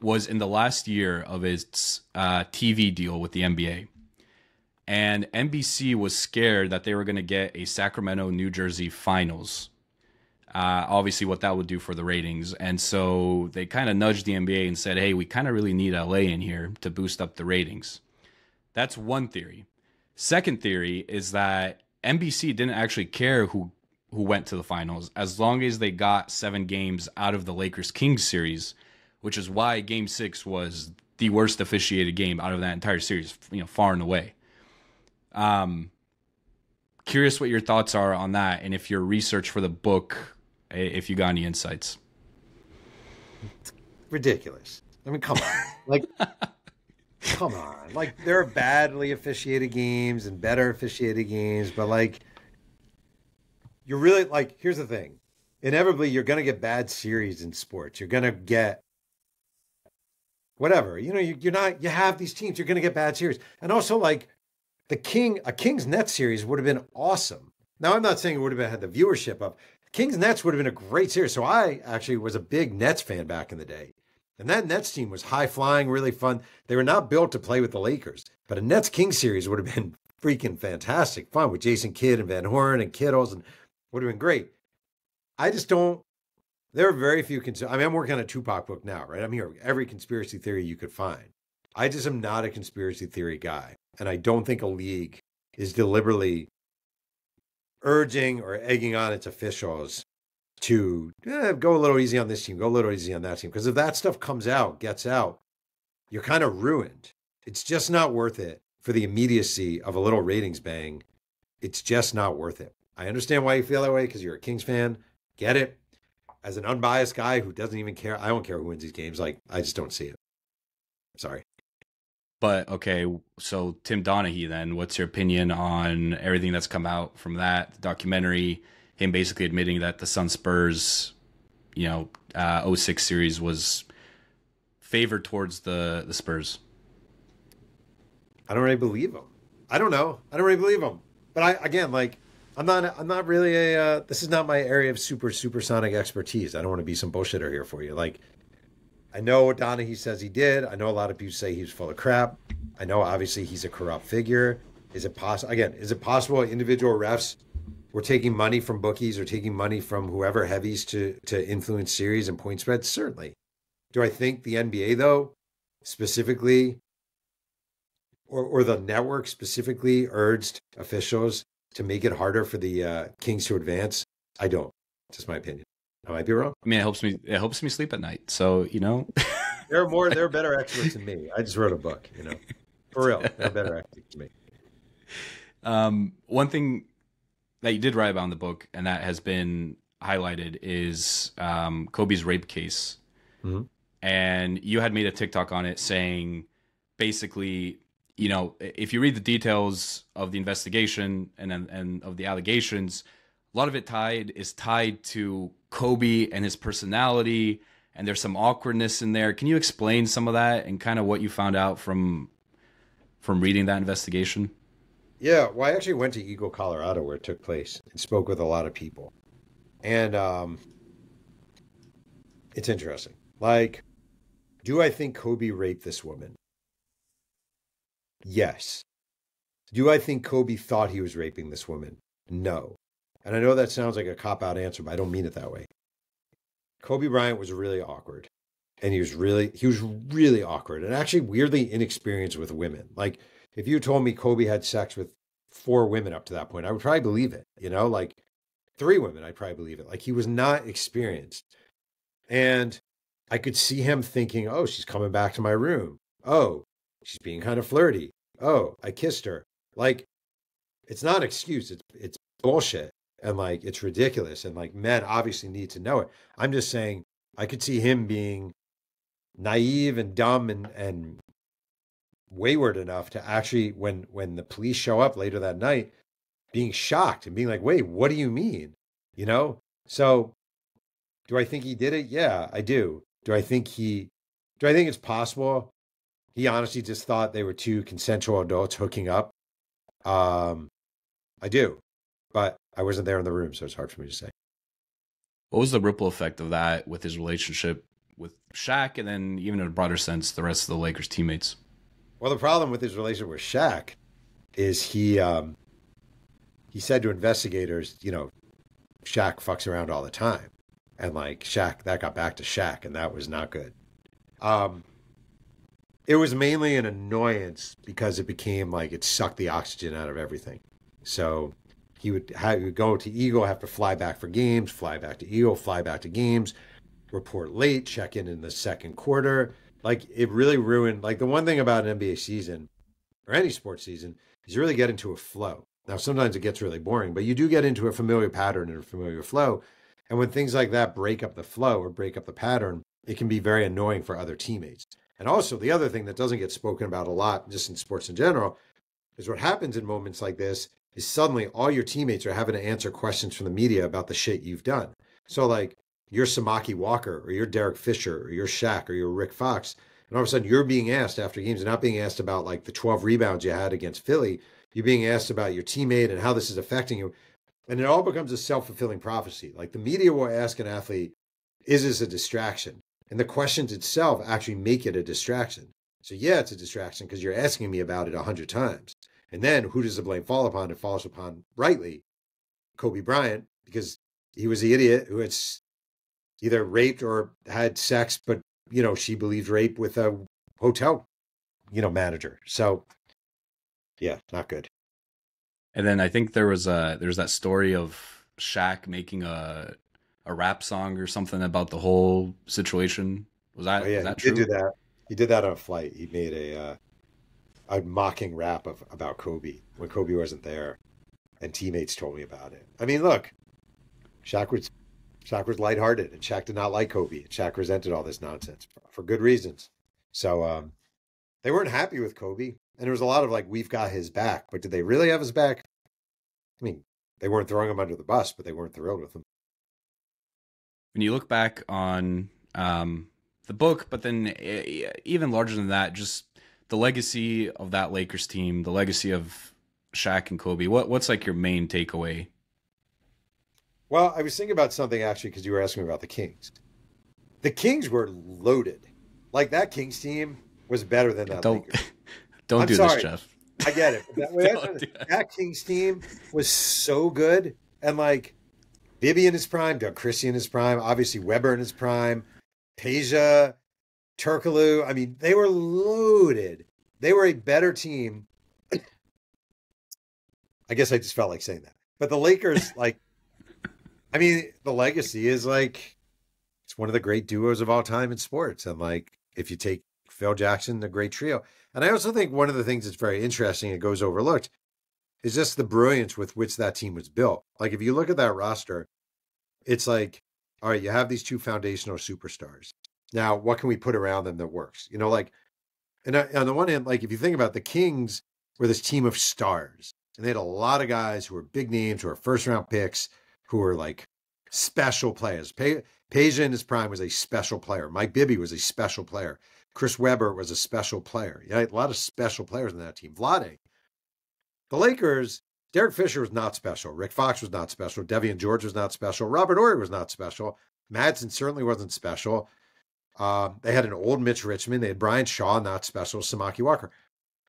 was in the last year of its TV deal with the NBA. And NBC was scared that they were going to get a Sacramento, New Jersey finals. Obviously what that would do for the ratings. And so they kind of nudged the NBA and said, hey, we kind of really need LA in here to boost up the ratings. That's one theory. Second theory is that NBC didn't actually care who went to the finals as long as they got 7 games out of the Lakers-Kings series, which is why Game 6 was the worst officiated game out of that entire series, far and away. Curious what your thoughts are on that, and if your research for the book, if you got any insights. Ridiculous. I mean, come on. Come on. There are badly officiated games and better officiated games, but you're really here's the thing. Inevitably, you're going to get bad series in sports. You're going to get whatever. You have these teams, you're going to get bad series. And also a Kings Nets series would have been awesome. Now, I'm not saying it would have had the viewership of Kings Nets would have been a great series. So I actually was a big Nets fan back in the day. And that Nets team was high flying, really fun. They were not built to play with the Lakers, but a Nets Kings series would have been freaking fantastic fun with Jason Kidd and Van Horn and Kittles, and would have been great. I just don't, there are very few, I'm working on a Tupac book now, right? I'm here, every conspiracy theory you could find. I just am not a conspiracy theory guy. And I don't think a league is deliberately urging or egging on its officials to go a little easy on this team, go a little easy on that team. Because if that stuff gets out, you're kind of ruined. It's just not worth it for the immediacy of a little ratings bang. It's just not worth it. I understand why you feel that way because you're a Kings fan. Get it. As an unbiased guy who doesn't even care, I don't care who wins these games. I just don't see it. Sorry. But, okay, so Tim Donaghy then, what's your opinion on everything that's come out from that documentary, him basically admitting that the Sun Spurs, 06 series was favored towards the Spurs? I don't really believe him. I don't know. I don't really believe him. But I'm not really this is not my area of supersonic expertise. I don't want to be some bullshitter here for you. I know what Donaghy says he did. I know a lot of people say he was full of crap. I know obviously he's a corrupt figure. Is it possible individual refs were taking money from bookies or taking money from whoever heavies to influence series and point spreads? Certainly. Do I think the NBA though, specifically, or the network specifically urged officials to make it harder for the Kings to advance? I don't. Just my opinion. I might be wrong. I mean, it helps me sleep at night. So, there are better experts than me. I just wrote a book, for real. They're better experts than me. One thing that you did write about in the book, and that has been highlighted, is Kobe's rape case. Mm-hmm. And you had made a TikTok on it saying, basically, if you read the details of the investigation and of the allegations, a lot of it is tied to Kobe and his personality, and there's some awkwardness in there. Can you explain some of that and kind of what you found out from reading that investigation? Yeah, well, I actually went to Eagle, Colorado, where it took place, and spoke with a lot of people. And it's interesting. Like, do I think Kobe raped this woman? Yes. Do I think Kobe thought he was raping this woman? No. And I know that sounds like a cop-out answer, but I don't mean it that way. Kobe Bryant was really awkward. And he was really awkward and actually weirdly inexperienced with women. Like, if you told me Kobe had sex with 4 women up to that point, I would probably believe it. You know, like 3 women, I'd probably believe it. Like, he was not experienced. And I could see him thinking, oh, she's coming back to my room. Oh, she's being kind of flirty. Oh, I kissed her. Like, it's not an excuse. It's bullshit. And like, it's ridiculous. And like, men obviously need to know it. I'm just saying, I could see him being naive and dumb and wayward enough to actually, when the police show up later that night, being shocked and being like, wait, what do you mean? You know? So do I think he did it? Yeah, I do. Do I think it's possible he honestly just thought they were 2 consensual adults hooking up? I do, but I wasn't there in the room, so it's hard for me to say. What was the ripple effect of that with his relationship with Shaq, and then even in a broader sense, the rest of the Lakers teammates? Well, the problem with his relationship with Shaq is he said to investigators, you know, Shaq fucks around all the time. And like Shaq, that got back to Shaq, and that was not good. It was mainly an annoyance because it became like it sucked the oxygen out of everything. So he would go to Eagle, have to fly back for games, fly back to Eagle, fly back to games, report late, check in the second quarter. Like, it really ruined, like, the one thing about an NBA season or any sports season is you really get into a flow. Now, sometimes it gets really boring, but you do get into a familiar pattern and a familiar flow. And when things like that break up the flow or break up the pattern, it can be very annoying for other teammates. And also, the other thing that doesn't get spoken about a lot, just in sports in general, is what happens in moments like this is suddenly all your teammates are having to answer questions from the media about the shit you've done. So, like, you're Samaki Walker, or you're Derek Fisher, or you're Shaq, or you're Rick Fox, and all of a sudden you're being asked after games, and not being asked about like the 12 rebounds you had against Philly. You're being asked about your teammate and how this is affecting you. And it all becomes a self-fulfilling prophecy. Like, the media will ask an athlete, is this a distraction? And the questions itself actually make it a distraction. So yeah, it's a distraction because you're asking me about it 100 times. And then who does the blame fall upon? It falls upon, rightly, Kobe Bryant, because he was the idiot who had either raped or had sex, but, you know, she believed rape with a hotel, you know, manager. So yeah, not good. And then I think there's that story of Shaq making a rap song or something about the whole situation. Was that, Oh yeah, is that he did true? do that. He did that on a flight. He made a mocking rap about Kobe when Kobe wasn't there, and teammates told me about it. I mean, look, Shaq was Shaq was lighthearted, and Shaq did not like Kobe. And Shaq resented all this nonsense for good reasons. So they weren't happy with Kobe, and there was a lot of like, we've got his back, but did they really have his back? I mean, they weren't throwing him under the bus, but they weren't thrilled with him. When you look back on the book, but then even larger than that, just the legacy of that Lakers team, the legacy of Shaq and Kobe, what's like your main takeaway? Well, I was thinking about something actually because you were asking me about the Kings. The Kings were loaded. Like, that Kings team was better than that Don't Lakers. don't I'm do sorry. this, Jeff. I get it. Don't do that. That Kings team was so good. And like, Bibby in his prime, Doug Christie in his prime, obviously Weber in his prime, Peja, Turkoglu. I mean, they were loaded. They were a better team. I guess I just felt like saying that. But the Lakers, like, I mean, the legacy is like, it's one of the great duos of all time in sports. And like, if you take Phil Jackson, the great trio. And I also think one of the things that's very interesting, it goes overlooked, is just the brilliance with which that team was built. Like, if you look at that roster, it's like, all right, you have these 2 foundational superstars. Now, what can we put around them that works? You know, like, and on the one hand, like, if you think about the Kings were this team of stars, and they had a lot of guys who were big names, who were first round picks, who were like Special players. Payton in his prime was a special player. Mike Bibby was a special player. Chris Webber was a special player. Yeah, a lot of special players in that team. Vlade. The Lakers, Derek Fisher was not special. Rick Fox was not special. Devian George was not special. Robert Horry was not special. Madsen certainly wasn't special. They had an old Mitch Richmond. They had Brian Shaw, not special. Samaki Walker.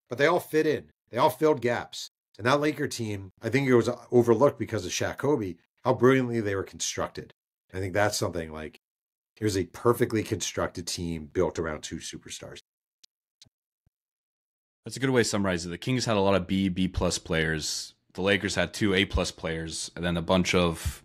But they all fit in. They all filled gaps. And that Laker team, I think it was overlooked because of Shaq Kobe, how brilliantly they were constructed. I think that's something like, here's a perfectly constructed team built around two superstars. That's a good way to summarize it. The Kings had a lot of B plus players. The Lakers had 2 A plus players, and then a bunch of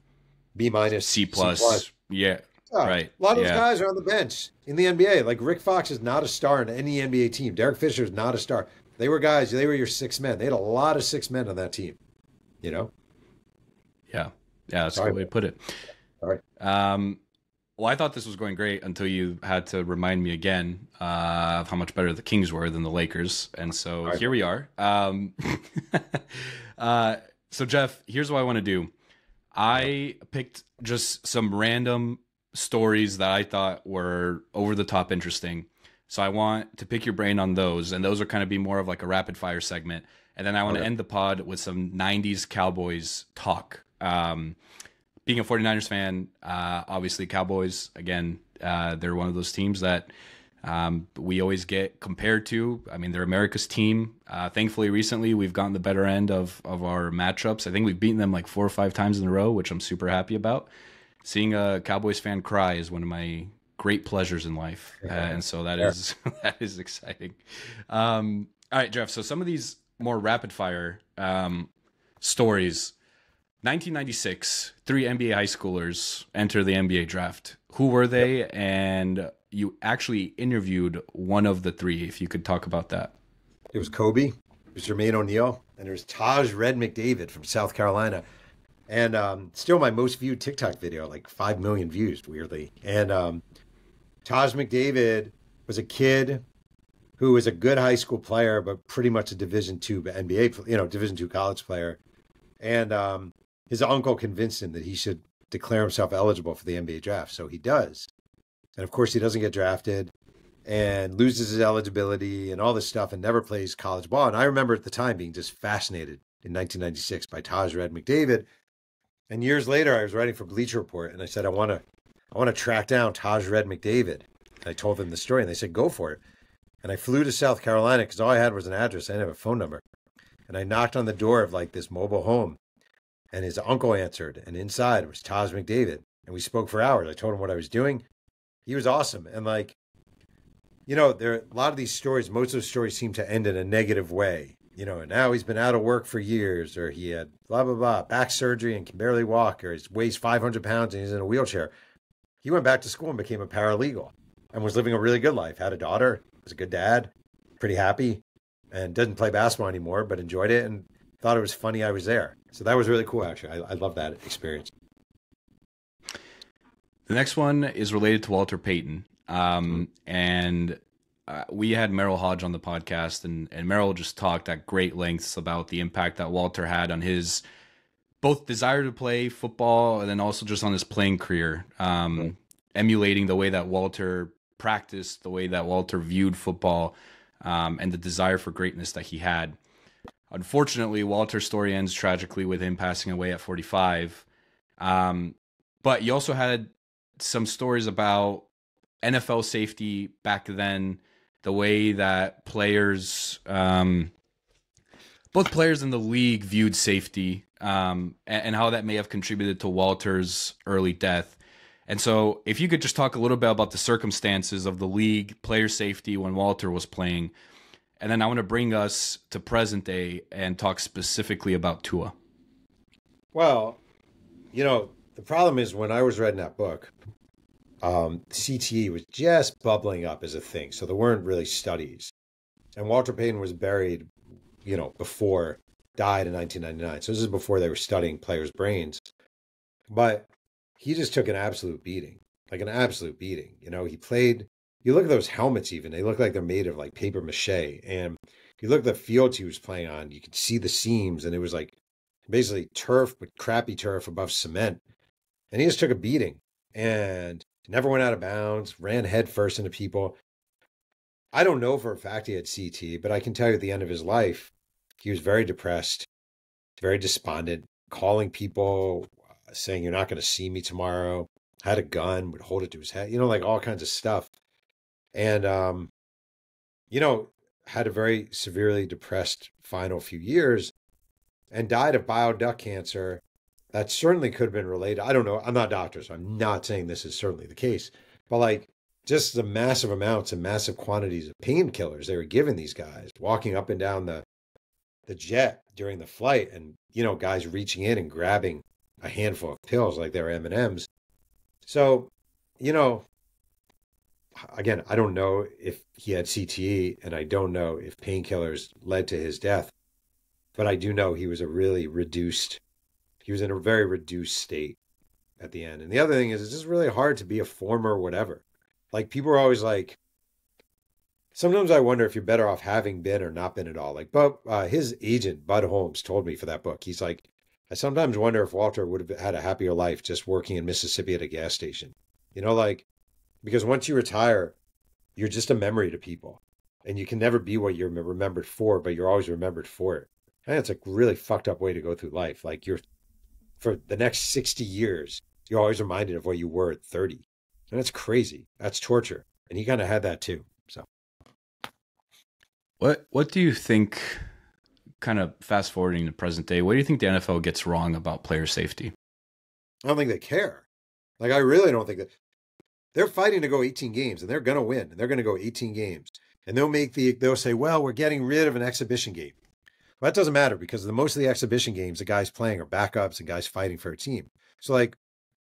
B minus, C plus. Yeah, right. A lot of those guys are on the bench in the NBA. Like Rick Fox is not a star in any NBA team. Derek Fisher is not a star. They were guys. They were your 6 men. They had a lot of 6 men on that team. You know. Yeah, that's a good way to put it. All right. Well, I thought this was going great until you had to remind me again of how much better the Kings were than the Lakers. And so here we are. So, Jeff, here's what I want to do. I picked just some random stories that I thought were over the top interesting. So I want to pick your brain on those. And those are kind of be more of like a rapid fire segment. And then I want to end the pod with some 90s Cowboys talk. Being a 49ers fan, obviously Cowboys, again, they're one of those teams that we always get compared to. I mean, they're America's team. Thankfully, recently, we've gotten the better end of our matchups. I think we've beaten them like 4 or 5 times in a row, which I'm super happy about. Seeing a Cowboys fan cry is one of my great pleasures in life. And so that is exciting. All right, Jeff, so some of these more rapid fire stories. 1996, 3 NBA high schoolers enter the NBA draft. Who were they? Yep. And you actually interviewed one of the 3, if you could talk about that. It was Kobe, it was Jermaine O'Neal, and there was Taj Red McDavid from South Carolina. And still my most viewed TikTok video, like 5 million views, weirdly. And Taj McDavid was a kid who was a good high school player, but pretty much a Division II NBA, Division II college player. And his uncle convinced him that he should declare himself eligible for the NBA draft. So he does. And of course, he doesn't get drafted and loses his eligibility and all this stuff and never plays college ball. And I remember at the time being just fascinated in 1996 by Taj Red McDavid. And years later, I was writing for Bleacher Report and I said, I want to track down Taj Red McDavid. And I told them the story and they said, go for it. And I flew to South Carolina because all I had was an address. I didn't have a phone number. And I knocked on the door of like this mobile home. And his uncle answered, and inside was Taj McDavid. And we spoke for hours. I told him what I was doing. He was awesome. And like, there are a lot of these stories, most of those stories seem to end in a negative way. And now he's been out of work for years, or he had blah, blah, blah, back surgery and can barely walk, or he weighs 500 pounds and he's in a wheelchair. He went back to school and became a paralegal and was living a really good life, had a daughter, was a good dad, pretty happy, and doesn't play basketball anymore, but enjoyed it and thought it was funny I was there. So that was really cool, actually. I love that experience. The next one is related to Walter Payton. And we had Merrill Hodge on the podcast, and Merrill just talked at great lengths about the impact that Walter had on his both desire to play football and then also just on his playing career, emulating the way that Walter practiced, the way that Walter viewed football, and the desire for greatness that he had. Unfortunately, Walter's story ends tragically with him passing away at 45. But you also had some stories about NFL safety back then, the way that players, both players in the league viewed safety, and how that may have contributed to Walter's early death. And so if you could just talk a little bit about the circumstances of the league, player safety when Walter was playing. And then I want to bring us to present day and talk specifically about Tua. Well, the problem is when I was reading that book, CTE was just bubbling up as a thing. So there weren't really studies. And Walter Payton was buried, died in 1999. So this is before they were studying players' brains. But he just took an absolute beating, like an absolute beating. He played. You look at those helmets even, they look like they're made of like paper mache. And you look at the fields he was playing on, you could see the seams and it was like basically turf, but crappy turf above cement. and he just took a beating and never went out of bounds, ran headfirst into people. I don't know for a fact he had CT, but I can tell you at the end of his life, he was very depressed, very despondent, calling people, saying, "You're not going to see me tomorrow." Had a gun, would hold it to his head, like all kinds of stuff. And, had a very severely depressed final few years and died of bile duct cancer. That certainly could have been related. I don't know. I'm not a doctor, so I'm not saying this is certainly the case. But like just the massive amounts and massive quantities of painkillers they were giving these guys, walking up and down the jet during the flight, and guys reaching in and grabbing a handful of pills like they were M&Ms. So, again, I don't know if he had CTE, and I don't know if painkillers led to his death, but I do know he was in a very reduced state at the end. And the other thing is, it's just really hard to be a former whatever. Like, people are always like, sometimes I wonder if you're better off having been or not been at all. Like, but his agent, Bud Holmes, told me for that book, he's like, I sometimes wonder if Walter would have had a happier life just working in Mississippi at a gas station. Because once you retire, you're just a memory to people. And you can never be what you're remembered for, but you're always remembered for it. And it's a really fucked up way to go through life. Like, for the next 60 years, you're always reminded of what you were at 30. And that's crazy. That's torture. And he kind of had that too. So, what do you think, kind of fast forwarding to present day, what do you think the NFL gets wrong about player safety? I don't think they care. Like, I really don't think that. They're fighting to go 18 games, and they're going to win, and they're going to go 18 games. And they'll say, well, we're getting rid of an exhibition game. Well, that doesn't matter, because most of the exhibition games the guys playing are backups and guys fighting for a team. So, like,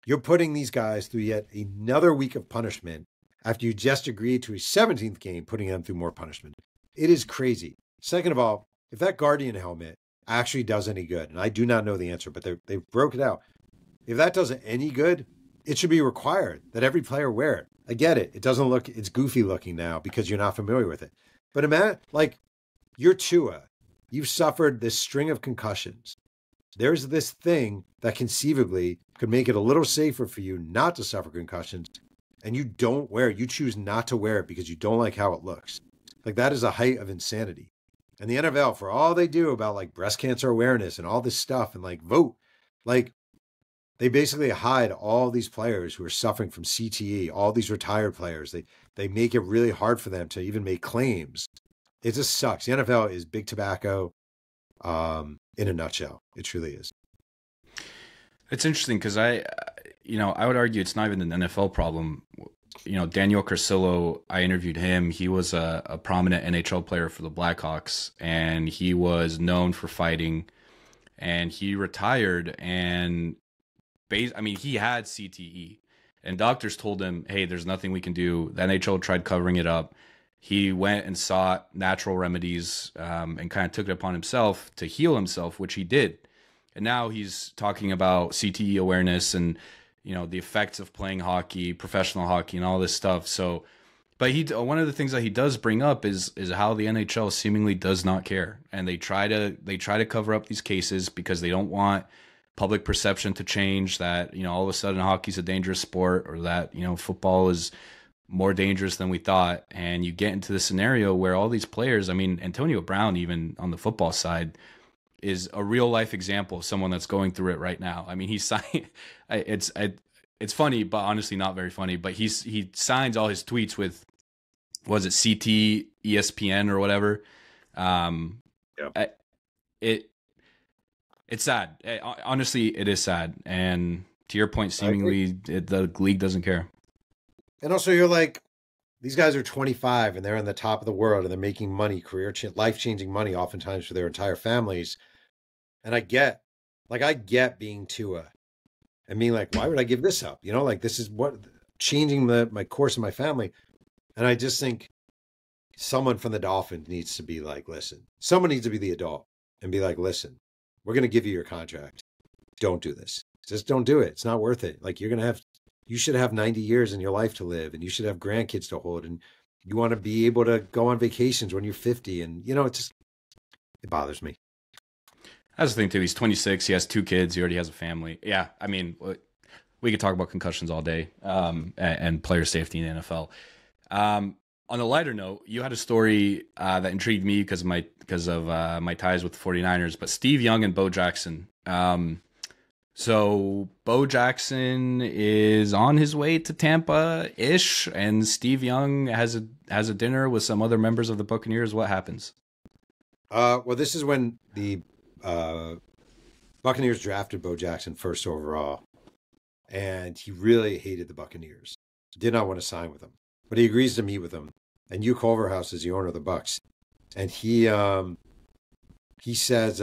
you're putting these guys through yet another week of punishment after you just agreed to a 17th game, putting them through more punishment. It is crazy. Second of all, if that Guardian helmet actually does any good, and I do not know the answer, but they broke it out. If that does any good, it should be required that every player wear it. I get it. It's goofy looking now because you're not familiar with it. But imagine, like, you're Tua. You've suffered this string of concussions. There's this thing that conceivably could make it a little safer for you not to suffer concussions, and you don't wear it. You choose not to wear it because you don't like how it looks. Like, that is a height of insanity. And the NFL, for all they do about, like, breast cancer awareness and all this stuff and, like, vote, like, they basically hide all these players who are suffering from CTE, all these retired players. They make it really hard for them to even make claims. It just sucks. The NFL is big tobacco in a nutshell. It truly is. It's interesting because I would argue it's not even an NFL problem. Daniel Carcillo, I interviewed him. He was a prominent NHL player for the Blackhawks, and he was known for fighting, and he retired, and he had CTE, and doctors told him, hey, there's nothing we can do. The NHL tried covering it up. He went and sought natural remedies and kind of took it upon himself to heal himself, which he did. And now he's talking about CTE awareness and, the effects of playing hockey, professional hockey, and all this stuff. So, but one of the things that he does bring up is how the NHL seemingly does not care. And they try to cover up these cases because they don't want public perception to change, that all of a sudden hockey's a dangerous sport, or that football is more dangerous than we thought. And you get into the scenario where all these players, Antonio Brown, even on the football side, is a real life example of someone that's going through it right now. He signed it's funny, but honestly not very funny, but he signs all his tweets with, was it CT ESPN or whatever. Yeah. It's sad. Honestly, it is sad. And to your point, seemingly the league doesn't care. And also, you're like, these guys are 25 and they're on the top of the world and they're making money, life-changing money, oftentimes for their entire families. And I get being Tua and being like, why would I give this up? This is what changing my course of my family. And I just think someone from the Dolphins needs to be like, listen, someone needs to be the adult and be like, listen, we're going to give you your contract. Don't do this. Just don't do it. It's not worth it. Like, you should have 90 years in your life to live, and you should have grandkids to hold, and you want to be able to go on vacations when you're 50. And, it bothers me. That's the thing too. He's 26. He has 2 kids. He already has a family. Yeah. we could talk about concussions all day, and player safety in the NFL. On a lighter note, you had a story that intrigued me because of my ties with the 49ers, but Steve Young and Bo Jackson. So Bo Jackson is on his way to Tampa-ish, and Steve Young has a dinner with some other members of the Buccaneers. What happens? Well, this is when the Buccaneers drafted Bo Jackson first overall, and he really hated the Buccaneers. Did not want to sign with them, but he agrees to meet with them. And Hugh Culverhouse is the owner of the Bucs, and he says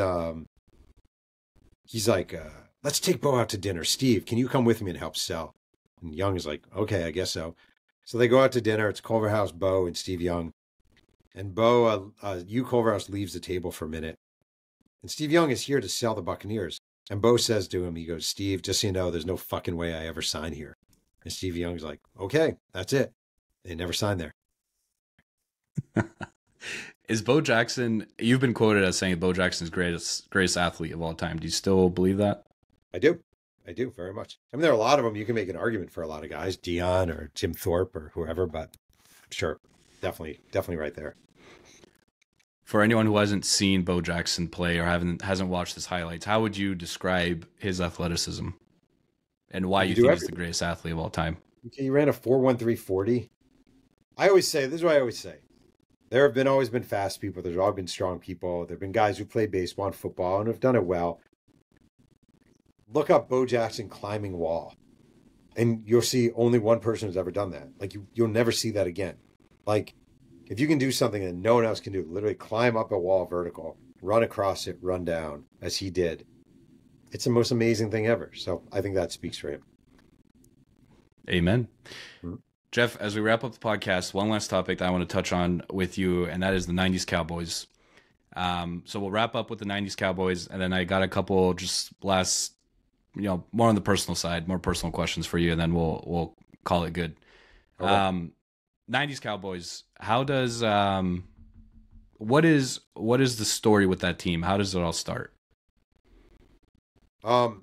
he's like, let's take Bo out to dinner. Steve, can you come with me and help sell? And Young is like, okay, I guess so. So they go out to dinner. It's Culverhouse, Bo, and Steve Young. And Bo, Hugh Culverhouse leaves the table for a minute. And Steve Young is here to sell the Buccaneers. And Bo says to him, he goes, Steve, just so you know, there's no fucking way I ever sign here. And Steve Young's like, okay, that's it. They never signed there. Is Bo Jackson, you've been quoted as saying Bo Jackson's greatest athlete of all time. Do you still believe that? I do very much. I mean, there are a lot of them. You can make an argument for a lot of guys, Dion or Jim Thorpe or whoever, but sure, definitely right there. For anyone who hasn't seen Bo Jackson play or hasn't watched his highlights, how would you describe his athleticism and why you think he's the greatest athlete of all time? Okay, he ran a 4.13 40. This is what I always say. There have always been fast people. There's always been strong people. There have been guys who play baseball and football and have done it well. Look up Bo Jackson climbing wall, and you'll see only one person who's ever done that. Like you'll never see that again. Like if you can do something that no one else can do, literally climb up a wall vertical, run across it, run down, as he did, it's the most amazing thing ever. So I think that speaks for him. Amen. Mm-hmm. Jeff, as we wrap up the podcast, one last topic that I want to touch on with you, and that is the 90's Cowboys. So we'll wrap up with the 90's Cowboys, and then I got a couple just last, more on the personal side, more personal questions for you, and then we'll call it good. Okay. 90's Cowboys, how does what is the story with that team? How does it all start? Well,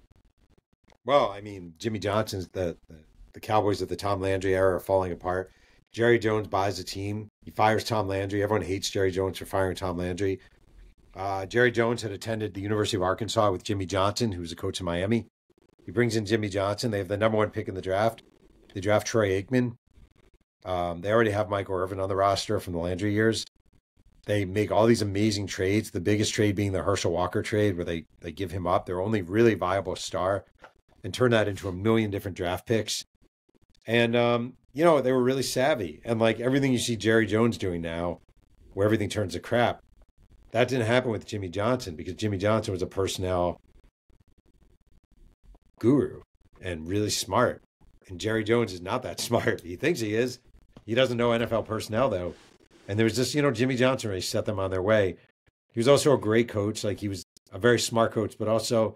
I mean, Jimmy Johnson's the Cowboys of the Tom Landry era are falling apart. Jerry Jones buys the team. He fires Tom Landry. Everyone hates Jerry Jones for firing Tom Landry. Jerry Jones had attended the University of Arkansas with Jimmy Johnson, who was a coach in Miami. He brings in Jimmy Johnson. They have the number one pick in the draft. They draft Troy Aikman. They already have Michael Irvin on the roster from the Landry years. They make all these amazing trades, the biggest trade being the Herschel Walker trade, where they give him up, their only really viable star, and turn that into 1 million different draft picks. And, they were really savvy. And like everything you see Jerry Jones doing now, where everything turns to crap, that didn't happen with Jimmy Johnson, because Jimmy Johnson was a personnel guru and really smart. And Jerry Jones is not that smart. He thinks he is. He doesn't know NFL personnel, though. And there was just, Jimmy Johnson really set them on their way. He was also a great coach. Like, he was a very smart coach, but also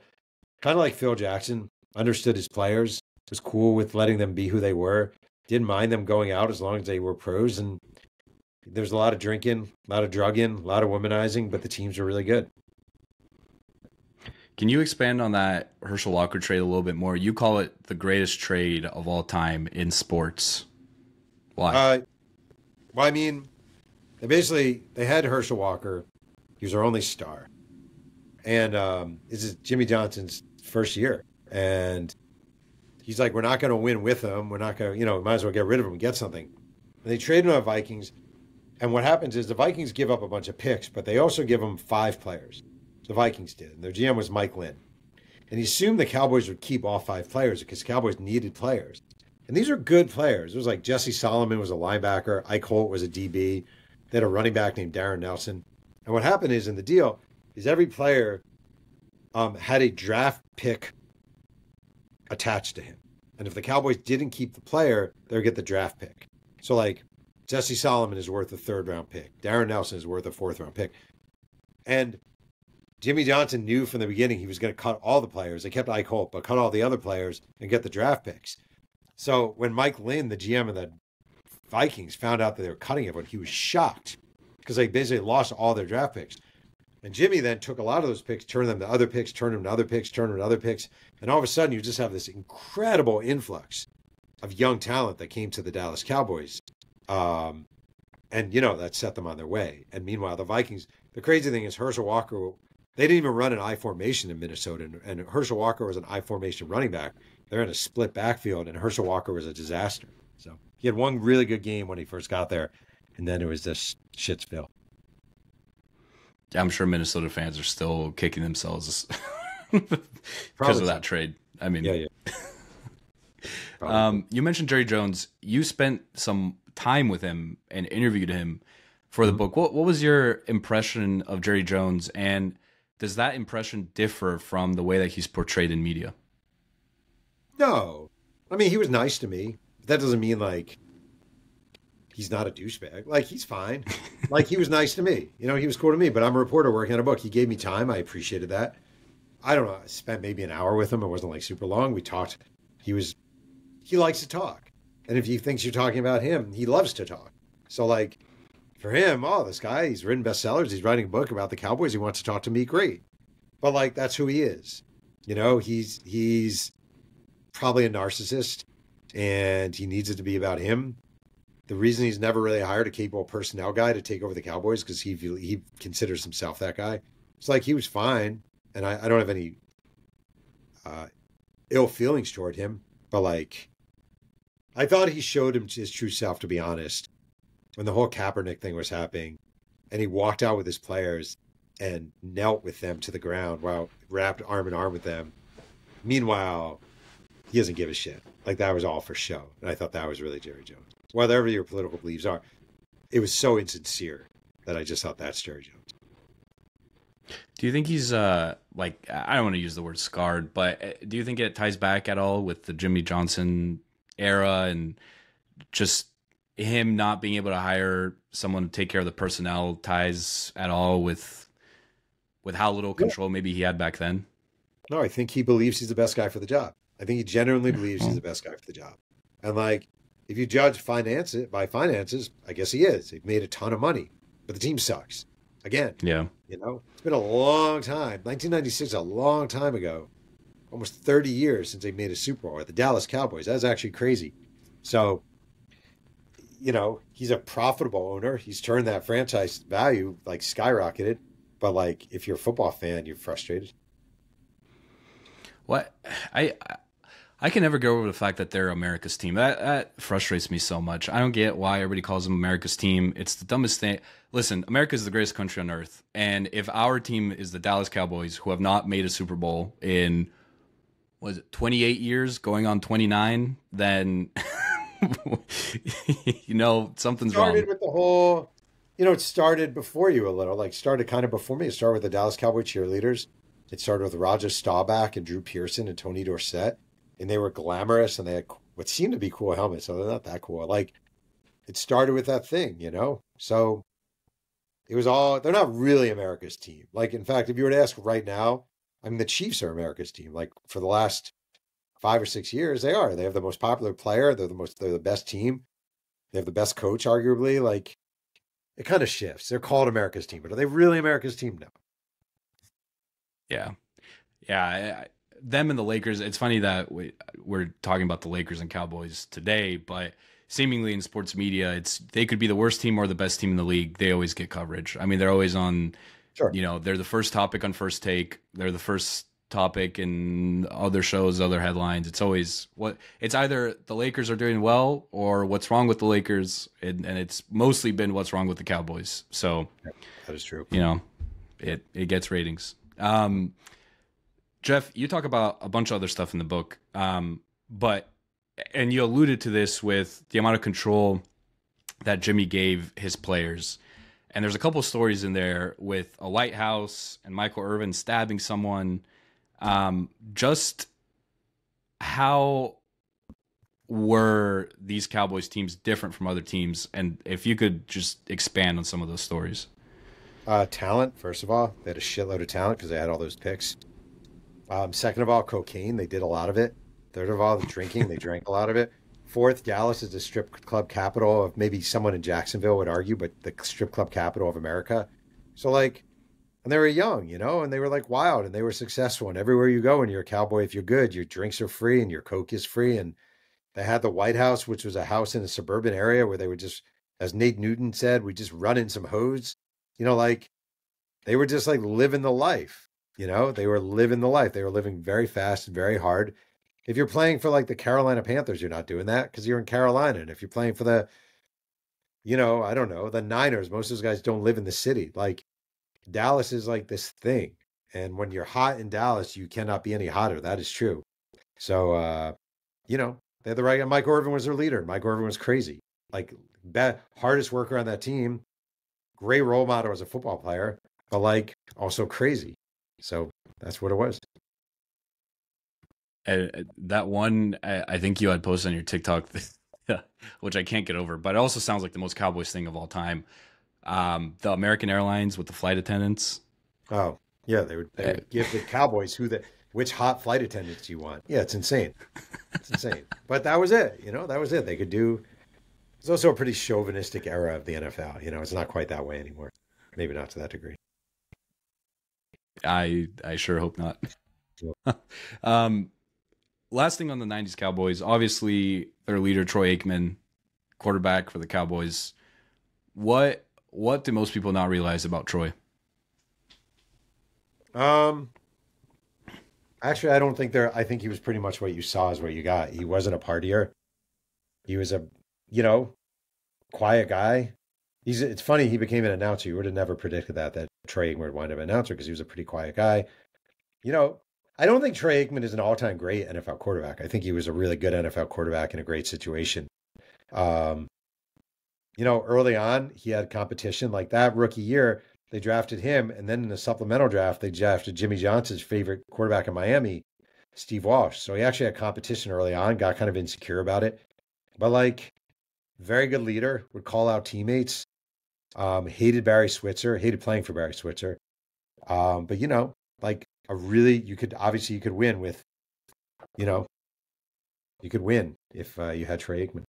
kind of like Phil Jackson, understood his players, was cool with letting them be who they were, didn't mind them going out as long as they were pros. And there's a lot of drinking, a lot of drugging, a lot of womanizing, but the teams were really good. Can you expand on that Herschel Walker trade a little bit more? You call it the greatest trade of all time in sports. Why? Well, I mean, they had Herschel Walker. He was our only star. And this is Jimmy Johnson's first year. And he's like, we're not going to win with him. We're not going to, might as well get rid of him and get something. And they traded him to the Vikings. And what happens is the Vikings give up a bunch of picks, but they also give them 5 players. The Vikings did. And their GM was Mike Lynn. And he assumed the Cowboys would keep all 5 players because the Cowboys needed players. And these are good players. It was like Jesse Solomon was a linebacker. Ike Holt was a DB. They had a running back named Darren Nelson. And what happened is in the deal is every player had a draft pick attached to him. And if the Cowboys didn't keep the player, they would get the draft pick. So like Jesse Solomon is worth a 3rd-round pick. Darren Nelson is worth a 4th-round pick. And Jimmy Johnson knew from the beginning he was going to cut all the players. They kept Ike Holt, but cut all the other players and get the draft picks. So when Mike Lynn, the GM of the Vikings, found out that they were cutting everyone, he was shocked because they basically lost all their draft picks. And Jimmy then took a lot of those picks, turned them to other picks, turned them to other picks, turned them to other picks. And all of a sudden, you just have this incredible influx of young talent that came to the Dallas Cowboys. And, that set them on their way. And meanwhile, the Vikings, the crazy thing is Herschel Walker, they didn't even run an I formation in Minnesota. And Herschel Walker was an I formation running back. They're in a split backfield, and Herschel Walker was a disaster. So he had one really good game when he first got there, and then it was this shit spill. I'm sure Minnesota fans are still kicking themselves because of that trade. I mean, yeah. You mentioned Jerry Jones. You spent some time with him and interviewed him for the book. What was your impression of Jerry Jones, and does that impression differ from the way that he's portrayed in media? No. I mean, he was nice to me. That doesn't mean, like, he's not a douchebag. Like, he's fine. Like, he was nice to me. He was cool to me, but I'm a reporter working on a book. He gave me time. I appreciated that. I don't know. I spent maybe an hour with him. It wasn't, like, super long. We talked. He likes to talk. And if he thinks you're talking about him, he loves to talk. So, like, for him, this guy, he's written bestsellers. He's writing a book about the Cowboys. He wants to talk to me. Great. But, like, that's who he is. He's probably a narcissist, and he needs it to be about him. The reason he's never really hired a capable personnel guy to take over the Cowboys because he considers himself that guy. It's like he was fine, and I don't have any ill feelings toward him, but like I thought he showed him his true self, to be honest, when the whole Kaepernick thing was happening, and he walked out with his players and knelt with them to the ground while wrapped arm in arm with them. Meanwhile, he doesn't give a shit. Like, that was all for show. And I thought that was really Jerry Jones. Whatever your political beliefs are, it was so insincere that I just thought that's Jerry Jones. Do you think he's, I don't want to use the word scarred, but do you think it ties back at all with the Jimmy Johnson era and just him not being able to hire someone to take care of the personnel ties at all with how little control maybe he had back then? No, I think he believes he's the best guy for the job. I think he genuinely believes he's the best guy for the job. And like, if you judge by finances, I guess he is. They've made a ton of money, but the team sucks. Again, yeah. It's been a long time. 1996, a long time ago. Almost 30 years since they made a Super Bowl. The Dallas Cowboys. That's actually crazy. So, he's a profitable owner. He's turned that franchise value like skyrocketed. But like, if you're a football fan, you're frustrated. What I can never get over the fact that they're America's team. That frustrates me so much. I don't get why everybody calls them America's team. It's the dumbest thing. Listen, America is the greatest country on earth. And if our team is the Dallas Cowboys, who have not made a Super Bowl in, 28 years, going on 29, then, something's wrong. It started with the whole, it started before you a little. Like, started kind of before me. It started with the Dallas Cowboy cheerleaders. It started with Roger Staubach and Drew Pearson and Tony Dorsett. And they were glamorous, and they had what seemed to be cool helmets. So they're not that cool. Like, it started with that thing, So it was they're not really America's team. Like, in fact, if you were to ask right now, I mean, the Chiefs are America's team. Like, for the last 5 or 6 years, they are. They have the most popular player. They're the best team. They have the best coach, arguably. Like, it kind of shifts. They're called America's team, but are they really America's team? No. Yeah. Yeah. Them and the Lakers, it's funny that we're talking about the Lakers and Cowboys today, but seemingly in sports media, they could be the worst team or the best team in the league. They always get coverage. I mean, they're always on, sure. They're the first topic on First Take. They're the first topic in other shows, other headlines. It's always it's either the Lakers are doing well or what's wrong with the Lakers. And it's mostly been what's wrong with the Cowboys. So that is true. It gets ratings. Jeff, you talk about a bunch of other stuff in the book, and you alluded to this with the amount of control that Jimmy gave his players. And there's a couple of stories in there with a White House and Michael Irvin stabbing someone. Just how were these Cowboys teams different from other teams? And if you could just expand on some of those stories. Talent, first of all. They had a shitload of talent because they had all those picks. Second of all, cocaine. They did a lot of it. Third of all, the drinking. They drank a lot of it. Fourth, Dallas is the strip club capital of, maybe someone in Jacksonville would argue, but the strip club capital of America. So, like, when they were young, and they were like wild and they were successful. And everywhere you go and you're a Cowboy, if you're good, your drinks are free and your Coke is free. And they had the White House, which was a house in a suburban area where they would just, as Nate Newton said, we just run in some hose, like they were just like living the life, they were living the life. They were living very fast and very hard. If you're playing for like the Carolina Panthers, you're not doing that because you're in Carolina. And if you're playing for the, I don't know, the Niners, most of those guys don't live in the city. Like Dallas is like this thing. And when you're hot in Dallas, you cannot be any hotter. That is true. So, they had the right guy. Mike Orvin was their leader. Mike Orvin was crazy. Like hardest worker on that team. Great role model as a football player, but like also crazy. So that's what it was. That one, I think you had posted on your TikTok, which I can't get over, but it also sounds like the most Cowboys thing of all time. The American Airlines with the flight attendants. Oh, yeah. They would give the Cowboys which hot flight attendants do you want? Yeah, it's insane. It's insane. But that was it. That was it. They could do. It's also a pretty chauvinistic era of the NFL. It's not quite that way anymore. Maybe not to that degree. I sure hope not. Last thing on the 90s Cowboys, obviously their leader, Troy Aikman, quarterback for the Cowboys. What do most people not realize about Troy? Actually, I don't think I think he was pretty much what you saw is what you got. He wasn't a partier. He was a, quiet guy. It's funny, he became an announcer. You would have never predicted that Troy Aikman would wind up an announcer because he was a pretty quiet guy. I don't think Troy Aikman is an all-time great NFL quarterback. I think he was a really good NFL quarterback in a great situation. Early on, he had competition like that rookie year. They drafted him, and then in the supplemental draft, they drafted Jimmy Johnson's favorite quarterback in Miami, Steve Walsh. So he actually had competition early on, got kind of insecure about it. But like, very good leader, would call out teammates, hated Barry Switzer, hated playing for Barry Switzer. But like you could win with, you could win if you had Troy Aikman.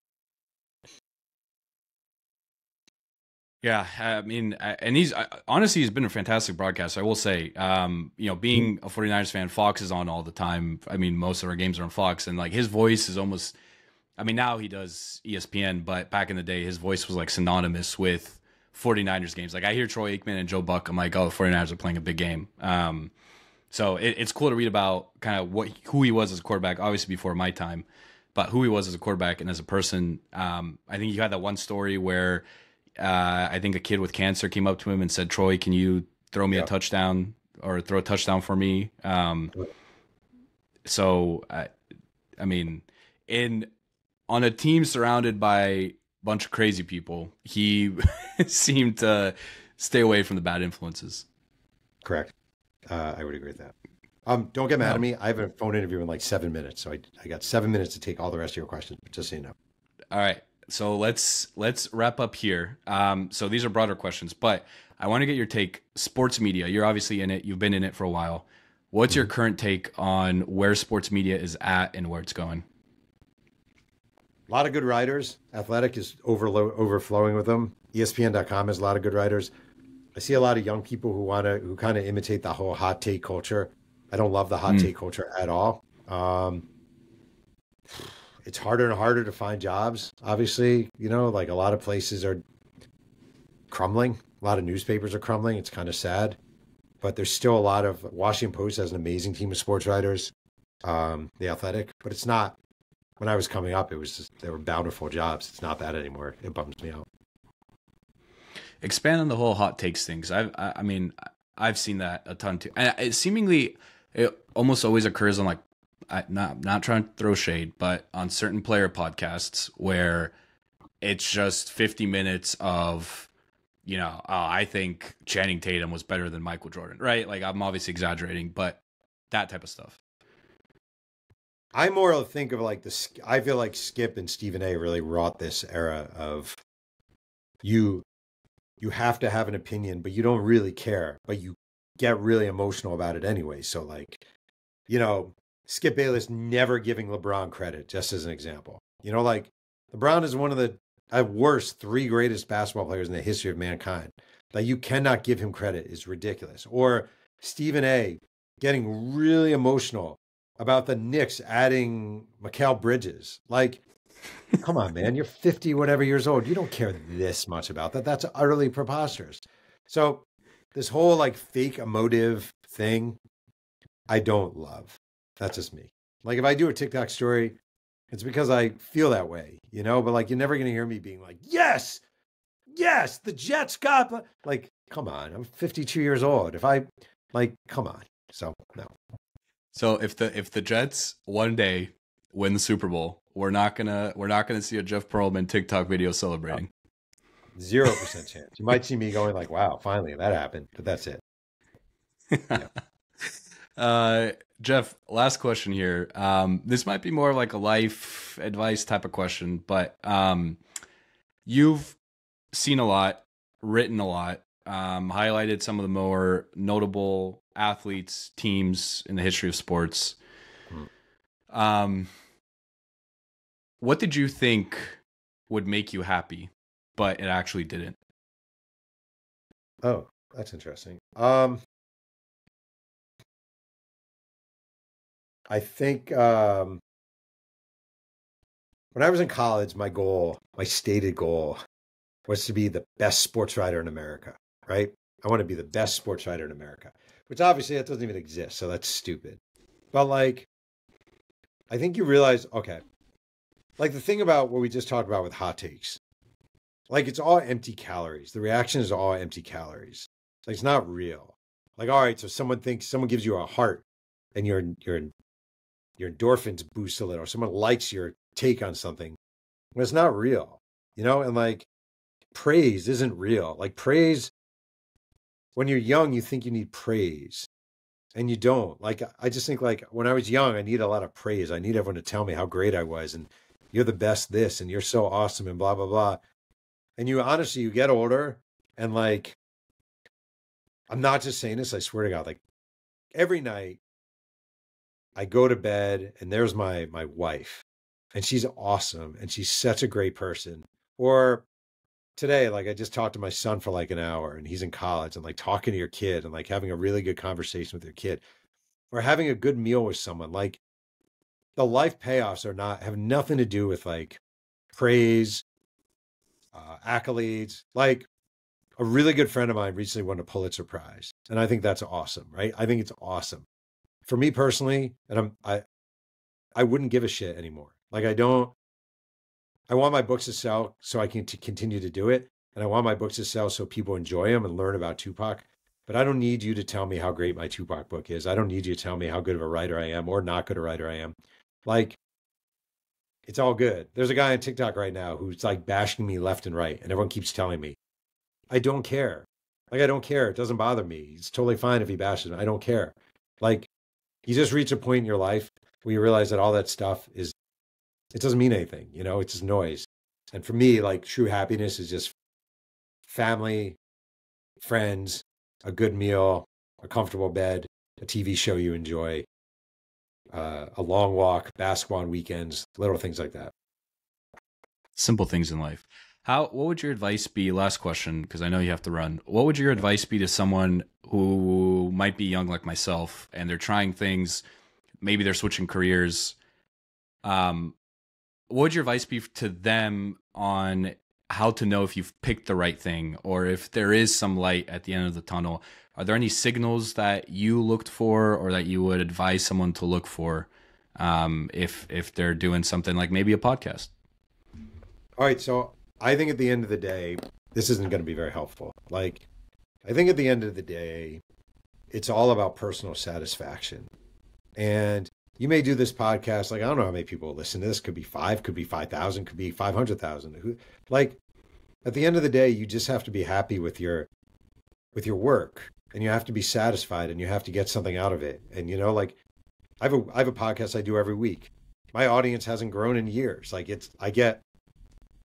Yeah, I mean, and he's honestly, he's been a fantastic broadcaster. I will say, being a 49ers fan, Fox is on all the time. I mean, most of our games are on Fox, and like his voice is almost, I mean, now he does ESPN, but back in the day, his voice was like synonymous with 49ers games. Like I hear Troy Aikman and Joe Buck, I'm like, oh, the 49ers are playing a big game. So it's cool to read about kind of who he was as a quarterback, obviously before my time, but who he was as a quarterback and as a person. I think you had that one story where I think a kid with cancer came up to him and said, Troy, can you throw me a touchdown or throw a touchdown for me? So, I mean, on a team surrounded by a bunch of crazy people, he seemed to stay away from the bad influences. Correct. I would agree with that. Don't get mad at me. I have a phone interview in like 7 minutes. So I got 7 minutes to take all the rest of your questions, just so you know. All right. So let's wrap up here. So these are broader questions, but I want to get your take. Sports media, you're obviously in it. You've been in it for a while. What's your current take on where sports media is at and where it's going? A lot of good writers. Athletic is overflowing with them. ESPN.com has a lot of good writers. I see a lot of young people who kind of imitate the whole hot take culture. I don't love the hot take culture at all. It's harder and harder to find jobs, obviously. Like a lot of places are crumbling. A lot of newspapers are crumbling. It's kind of sad. But there's still a lot of... Washington Post has an amazing team of sports writers, The Athletic. But it's not... When I was coming up, it was just... They were bountiful jobs. It's not that anymore. It bums me out. Expand on the whole hot takes things. I mean, I've seen that a ton too. And it almost always occurs on like... not trying to throw shade, but on certain player podcasts where it's just 50 minutes of, I think Channing Tatum was better than Michael Jordan, right? Like I'm obviously exaggerating, but that type of stuff. I more think of like I feel like Skip and Stephen A really wrought this era of you have to have an opinion, but you don't really care, but you get really emotional about it anyway. So like, Skip Bayless never giving LeBron credit, just as an example. Like LeBron is one of the at worst 3 greatest basketball players in the history of mankind. that you cannot give him credit is ridiculous. Or Stephen A. getting really emotional about the Knicks adding Mikal Bridges. Like, come on, man, you're 50 whatever years old. You don't care this much about that. That's utterly preposterous. So this whole like fake emotive thing, I don't love. That's just me. Like if I do a TikTok story, it's because I feel that way, you know, but like you're never going to hear me being like, yes, the Jets got, like, come on, I'm 52 years old. If I like, come on. So no. So if the Jets one day win the Super Bowl, we're not gonna see a Jeff Pearlman TikTok video celebrating. 0% chance. You might see me going like, wow, finally that happened, but that's it. Yeah. Jeff, last question here. This might be more of like a life advice type of question, but you've seen a lot, written a lot, highlighted some of the more notable athletes, teams in the history of sports. What did you think would make you happy, but it actually didn't? Oh, that's interesting. I think when I was in college, my stated goal was to be the best sports writer in America, right? I want to be the best sports writer in America, which obviously that doesn't even exist. So that's stupid. But like, I think you realize, okay, like the thing about what we just talked about with hot takes, like it's all empty calories. The reaction is all empty calories. Like it's not real. Like, all right, so someone gives you a heart and your endorphins boost a little. Someone likes your take on something. But it's not real, you know? And like praise isn't real. Like praise, when you're young, you think you need praise and you don't. Like, I just think like when I was young, I needed a lot of praise. I need everyone to tell me how great I was and you're the best this and you're so awesome and blah, blah, blah. And you honestly, you get older and like, I'm not just saying this, I swear to God, like every night I go to bed and there's my wife and she's awesome and she's such a great person. Or today, like I just talked to my son for like an hour and he's in college and like talking to your kid and like having a really good conversation with your kid or having a good meal with someone. Like the life payoffs have nothing to do with like praise, accolades. Like a really good friend of mine recently won a Pulitzer Prize. And I think that's awesome, right? I think it's awesome. For me personally, and I wouldn't give a shit anymore. Like I want my books to sell so I can continue to do it. And I want my books to sell so people enjoy them and learn about Tupac. But I don't need you to tell me how great my Tupac book is. I don't need you to tell me how good of a writer I am or not good a writer I am. Like, it's all good. There's a guy on TikTok right now who's like bashing me left and right. And everyone keeps telling me, I don't care. Like, I don't care. It doesn't bother me. It's totally fine if he bashes me. I don't care. Like, you just reach a point in your life where you realize that all that stuff it doesn't mean anything, you know, it's just noise. And for me, like true happiness is just family, friends, a good meal, a comfortable bed, a TV show you enjoy, a long walk, basketball on weekends, little things like that. Simple things in life. What would your advice be? Last question, because I know you have to run. What would your advice be to someone who might be young like myself and they're trying things, maybe they're switching careers? What would your advice be to them on how to know if you've picked the right thing or if there is some light at the end of the tunnel? Are there any signals that you looked for or that you would advise someone to look for if they're doing something like maybe a podcast? All right, so I think at the end of the day, this isn't going to be very helpful. Like, I think at the end of the day, it's all about personal satisfaction. And you may do this podcast, like, I don't know how many people listen to this. Could be 5, could be 5,000, could be 500,000. Like, at the end of the day, you just have to be happy with your work and you have to be satisfied and you have to get something out of it. And, you know, like I have a podcast I do every week. My audience hasn't grown in years. Like I get,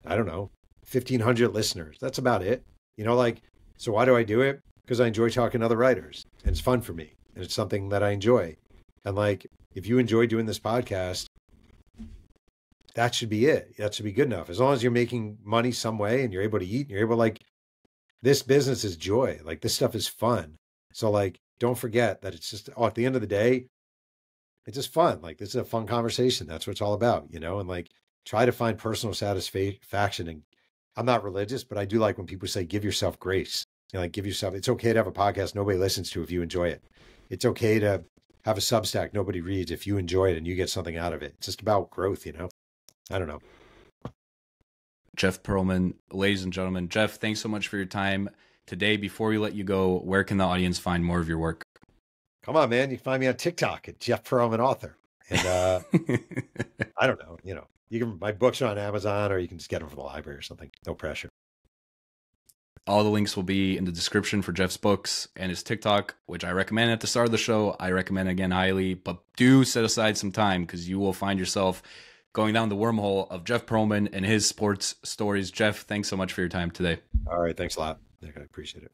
I don't know, 1,500 listeners. That's about it. You know, like, so why do I do it? Because I enjoy talking to other writers and it's fun for me and it's something that I enjoy. And like, if you enjoy doing this podcast, that should be it. That should be good enough. As long as you're making money some way and you're able to eat and you're able to like, this business is joy. Like this stuff is fun. So like, don't forget that it's just, at the end of the day, it's just fun. Like this is a fun conversation. That's what it's all about, and like try to find personal satisfaction. And I'm not religious, but I do like when people say, give yourself grace. Like give yourself, it's okay to have a podcast nobody listens to if you enjoy it. It's okay to have a Substack nobody reads if you enjoy it and you get something out of it. It's just about growth, I don't know. Jeff Pearlman, ladies and gentlemen. Jeff, thanks so much for your time today. Before we let you go, where can the audience find more of your work? Come on, man. You can find me on TikTok at Jeff Pearlman Author. And I don't know, my books are on Amazon or you can just get them from the library or something. No pressure. All the links will be in the description for Jeff's books and his TikTok, which I recommend at the start of the show. I recommend again highly, but do set aside some time because you will find yourself going down the wormhole of Jeff Pearlman and his sports stories. Jeff, thanks so much for your time today. All right. Thanks a lot. I appreciate it.